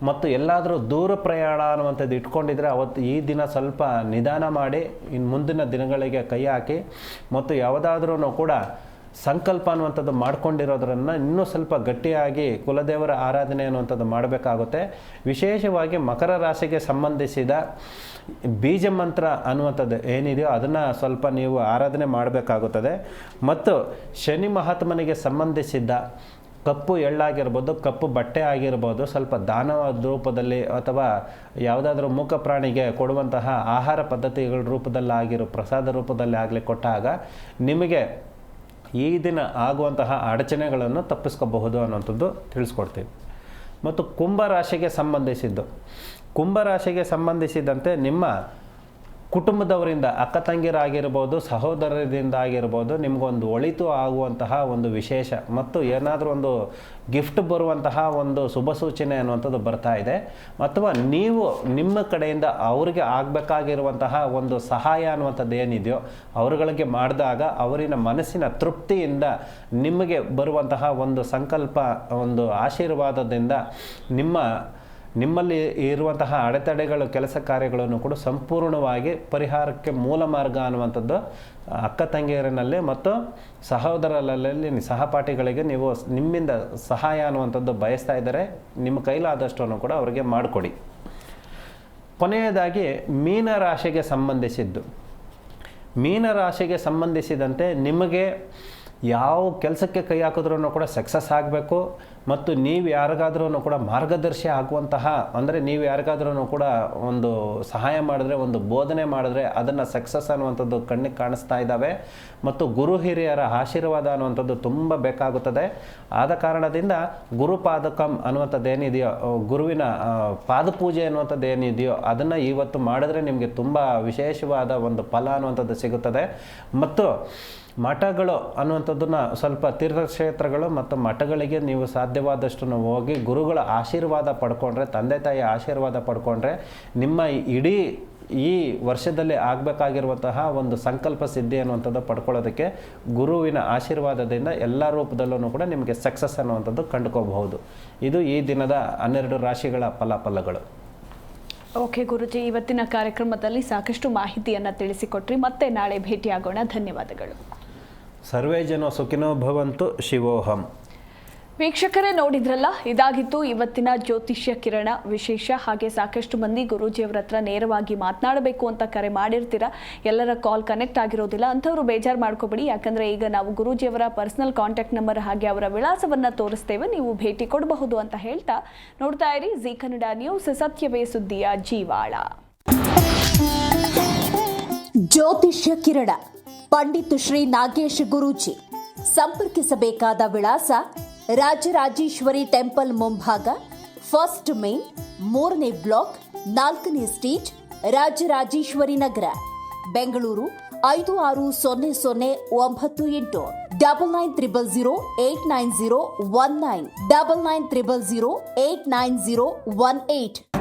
ಮತ್ತು ಎಲ್ಲಾದರೂ ದೂರ ಪ್ರಯಾಣ ಅನ್ನುವಂಥದ್ದು ಇಟ್ಕೊಂಡಿದ್ರೆ ಅವತ್ತು ಈ ದಿನ ಸ್ವಲ್ಪ ನಿಧಾನ ಮಾಡಿ ಇನ್ನು ಮುಂದಿನ ದಿನಗಳಿಗೆ ಕೈ ಹಾಕಿ, ಮತ್ತು ಯಾವುದಾದ್ರೂ ಕೂಡ ಸಂಕಲ್ಪ ಅನ್ನುವಂಥದ್ದು ಮಾಡ್ಕೊಂಡಿರೋದ್ರನ್ನು ಇನ್ನೂ ಸ್ವಲ್ಪ ಗಟ್ಟಿಯಾಗಿ ಕುಲದೇವರ ಆರಾಧನೆ ಅನ್ನುವಂಥದ್ದು ಮಾಡಬೇಕಾಗುತ್ತೆ. ವಿಶೇಷವಾಗಿ ಮಕರ ರಾಶಿಗೆ ಸಂಬಂಧಿಸಿದ ಬೀಜ ಮಂತ್ರ ಅನ್ನುವಂಥದ್ದು ಏನಿದೆಯೋ ಅದನ್ನು ಸ್ವಲ್ಪ ನೀವು ಆರಾಧನೆ ಮಾಡಬೇಕಾಗುತ್ತದೆ. ಮತ್ತು ಶನಿ ಮಹಾತ್ಮನಿಗೆ ಸಂಬಂಧಿಸಿದ ಕಪ್ಪು ಎಳ್ಳಾಗಿರ್ಬೋದು, ಕಪ್ಪು ಬಟ್ಟೆ ಆಗಿರ್ಬೋದು, ಸ್ವಲ್ಪ ದಾನವ ರೂಪದಲ್ಲಿ ಅಥವಾ ಯಾವುದಾದ್ರೂ ಮೂಕ ಪ್ರಾಣಿಗೆ ಕೊಡುವಂತಹ ಆಹಾರ ಪದ್ಧತಿಗಳ ರೂಪದಲ್ಲಾಗಿರೋ ಪ್ರಸಾದ ರೂಪದಲ್ಲಿ ಆಗಲಿ ಕೊಟ್ಟಾಗ ನಿಮಗೆ ಈ ದಿನ ಆಗುವಂತಹ ಅಡಚಣೆಗಳನ್ನು ತಪ್ಪಿಸ್ಕೋಬಹುದು ಅನ್ನುವಂಥದ್ದು ತಿಳಿಸ್ಕೊಡ್ತೀವಿ. ಮತ್ತು ಕುಂಭರಾಶಿಗೆ ಸಂಬಂಧಿಸಿದಂತೆ ನಿಮ್ಮ ಕುಟುಂಬದವರಿಂದ, ಅಕ್ಕ ತಂಗಿರಾಗಿರ್ಬೋದು, ಸಹೋದರರಿಂದ ಆಗಿರ್ಬೋದು, ನಿಮಗೊಂದು ಒಳಿತು ಆಗುವಂತಹ ಒಂದು ವಿಶೇಷ ಮತ್ತು ಏನಾದರೂ ಒಂದು ಗಿಫ್ಟ್ ಬರುವಂತಹ ಒಂದು ಶುಭ ಸೂಚನೆ ಅನ್ನುವಂಥದ್ದು ಬರ್ತಾ ಇದೆ. ಅಥವಾ ನೀವು ನಿಮ್ಮ ಕಡೆಯಿಂದ ಅವರಿಗೆ ಆಗಬೇಕಾಗಿರುವಂತಹ ಒಂದು ಸಹಾಯ ಅನ್ನುವಂಥದ್ದು ಏನಿದೆಯೋ ಅವರುಗಳಿಗೆ ಮಾಡಿದಾಗ ಅವರಿನ ಮನಸ್ಸಿನ ತೃಪ್ತಿಯಿಂದ ನಿಮಗೆ ಬರುವಂತಹ ಒಂದು ಸಂಕಲ್ಪ, ಒಂದು ಆಶೀರ್ವಾದದಿಂದ ನಿಮ್ಮಲ್ಲಿ ಇರುವಂತಹ ಅಡೆತಡೆಗಳು, ಕೆಲಸ ಕಾರ್ಯಗಳನ್ನು ಕೂಡ ಸಂಪೂರ್ಣವಾಗಿ ಪರಿಹಾರಕ್ಕೆ ಮೂಲ ಮಾರ್ಗ ಅನ್ನುವಂಥದ್ದು ಅಕ್ಕ ತಂಗಿಯರಿನಲ್ಲಿ ಮತ್ತು ಸಹೋದರರಲ್ಲಿ, ಸಹಪಾಠಿಗಳಿಗೆ ನೀವು ನಿಮ್ಮಿಂದ ಸಹಾಯ ಅನ್ನುವಂಥದ್ದು ಬಯಸ್ತಾ ಇದ್ದರೆ ನಿಮ್ಮ ಕೈಲಾದಷ್ಟನ್ನು ಕೂಡ ಅವರಿಗೆ ಮಾಡಿಕೊಡಿ. ಕೊನೆಯದಾಗಿ ಮೀನರಾಶಿಗೆ ಸಂಬಂಧಿಸಿದಂತೆ ನಿಮಗೆ ಯಾವ ಕೆಲಸಕ್ಕೆ ಕೈ ಹಾಕಿದ್ರೂ ಕೂಡ ಸಕ್ಸಸ್ ಆಗಬೇಕು. ಮತ್ತು ನೀವು ಯಾರಿಗಾದ್ರೂ ಕೂಡ ಮಾರ್ಗದರ್ಶಿ ಆಗುವಂತಹ, ಅಂದರೆ ನೀವು ಯಾರಿಗಾದ್ರೂ ಕೂಡ ಒಂದು ಸಹಾಯ ಮಾಡಿದ್ರೆ, ಒಂದು ಬೋಧನೆ ಮಾಡಿದ್ರೆ ಅದನ್ನು ಸಕ್ಸಸ್ ಅನ್ನುವಂಥದ್ದು ಕಣ್ಣಿಗೆ ಕಾಣಿಸ್ತಾ ಇದ್ದಾವೆ. ಮತ್ತು ಗುರು ಹಿರಿಯರ ಆಶೀರ್ವಾದ ಅನ್ನುವಂಥದ್ದು ತುಂಬ ಬೇಕಾಗುತ್ತದೆ. ಆದ ಕಾರಣದಿಂದ ಗುರುಪಾದಕಂ ಅನ್ನುವಂಥದ್ದು ಏನಿದೆಯೋ, ಗುರುವಿನ ಪಾದಪೂಜೆ ಅನ್ನುವಂಥದ್ದು ಏನಿದೆಯೋ ಅದನ್ನು ಇವತ್ತು ಮಾಡಿದ್ರೆ ನಿಮಗೆ ತುಂಬ ವಿಶೇಷವಾದ ಒಂದು ಫಲ ಅನ್ನುವಂಥದ್ದು ಸಿಗುತ್ತದೆ. ಮತ್ತು ಮಠಗಳು ಅನ್ನುವಂಥದ್ದನ್ನು ಸ್ವಲ್ಪ ತೀರ್ಥಕ್ಷೇತ್ರಗಳು ಮತ್ತು ಮಠಗಳಿಗೆ ನೀವು ಸಾಧ್ಯವಾದಷ್ಟು ಹೋಗಿ ಗುರುಗಳ ಆಶೀರ್ವಾದ ಪಡ್ಕೊಂಡ್ರೆ, ತಂದೆ ತಾಯಿ ಆಶೀರ್ವಾದ ಪಡ್ಕೊಂಡ್ರೆ ನಿಮ್ಮ ಇಡೀ ಈ ವರ್ಷದಲ್ಲಿ ಆಗಬೇಕಾಗಿರುವಂತಹ ಒಂದು ಸಂಕಲ್ಪ ಸಿದ್ಧಿ ಅನ್ನುವಂಥದ್ದು ಪಡ್ಕೊಳ್ಳೋದಕ್ಕೆ ಗುರುವಿನ ಆಶೀರ್ವಾದದಿಂದ ಎಲ್ಲ ರೂಪದಲ್ಲೂ ಕೂಡ ನಿಮಗೆ ಸಕ್ಸಸ್ ಅನ್ನುವಂಥದ್ದು ಕಂಡುಕೋಬಹುದು. ಇದು ಈ ದಿನದ 12 ರಾಶಿಗಳ ಫಲಾಫಲಗಳು. ಓಕೆ ಗುರುಜಿ, ಇವತ್ತಿನ ಕಾರ್ಯಕ್ರಮದಲ್ಲಿ ಸಾಕಷ್ಟು ಮಾಹಿತಿಯನ್ನು ತಿಳಿಸಿಕೊಟ್ರಿ. ಮತ್ತೆ ನಾಳೆ ಭೇಟಿಯಾಗೋಣ. ಧನ್ಯವಾದಗಳು. ಸರ್ವೇ ಜನ ಸುಖಿನೋ ಭವಂತು. ಶಿವೋಹಂ. ವೀಕ್ಷಕರೇ, ನೋಡಿದ್ರಲ್ಲ, ಇದಾಗಿತ್ತು ಇವತ್ತಿನ ಜ್ಯೋತಿಷ್ಯ ಕಿರಣ ವಿಶೇಷ. ಹಾಗೆ ಸಾಕಷ್ಟು ಮಂದಿ ಗುರೂಜಿಯವರ ಹತ್ರ ನೇರವಾಗಿ ಮಾತನಾಡಬೇಕು ಅಂತ ಕರೆ ಮಾಡಿರ್ತೀರ, ಎಲ್ಲರ ಕಾಲ್ ಕನೆಕ್ಟ್ ಆಗಿರೋದಿಲ್ಲ. ಅಂಥವ್ರು ಬೇಜಾರು ಮಾಡ್ಕೋಬೇಡಿ, ಯಾಕಂದರೆ ಈಗ ನಾವು ಗುರೂಜಿಯವರ ಪರ್ಸನಲ್ ಕಾಂಟ್ಯಾಕ್ಟ್ ನಂಬರ್ ಹಾಗೆ ಅವರ ವಿಳಾಸವನ್ನು ತೋರಿಸ್ತೇವೆ, ನೀವು ಭೇಟಿ ಕೊಡಬಹುದು ಅಂತ ಹೇಳ್ತಾ ನೋಡ್ತಾ ಇರಿ ಜಿ ಕನ್ನಡ ನ್ಯೂಸ್, ಸತ್ಯವೇ ಸುದ್ದಿಯ ಜೀವಾಳ. ಜ್ಯೋತಿಷ್ಯ ಕಿರಣ ಪಂಡಿತ್ ಶ್ರೀ ನಾಗೇಶ್ ಗುರೂಜಿ. ಸಂಪರ್ಕಿಸಬೇಕಾದ ವಿಳಾಸ ರಾಜರಾಜೇಶ್ವರಿ ಟೆಂಪಲ್ ಮುಂಭಾಗ, 1st ಮೇನ್, 3ನೇ ಬ್ಲಾಕ್, 4ನೇ ಸ್ಟೇಜ್, ರಾಜರಾಜೇಶ್ವರಿ ನಗರ, ಬೆಂಗಳೂರು 560098. 9900089019, 9900089018.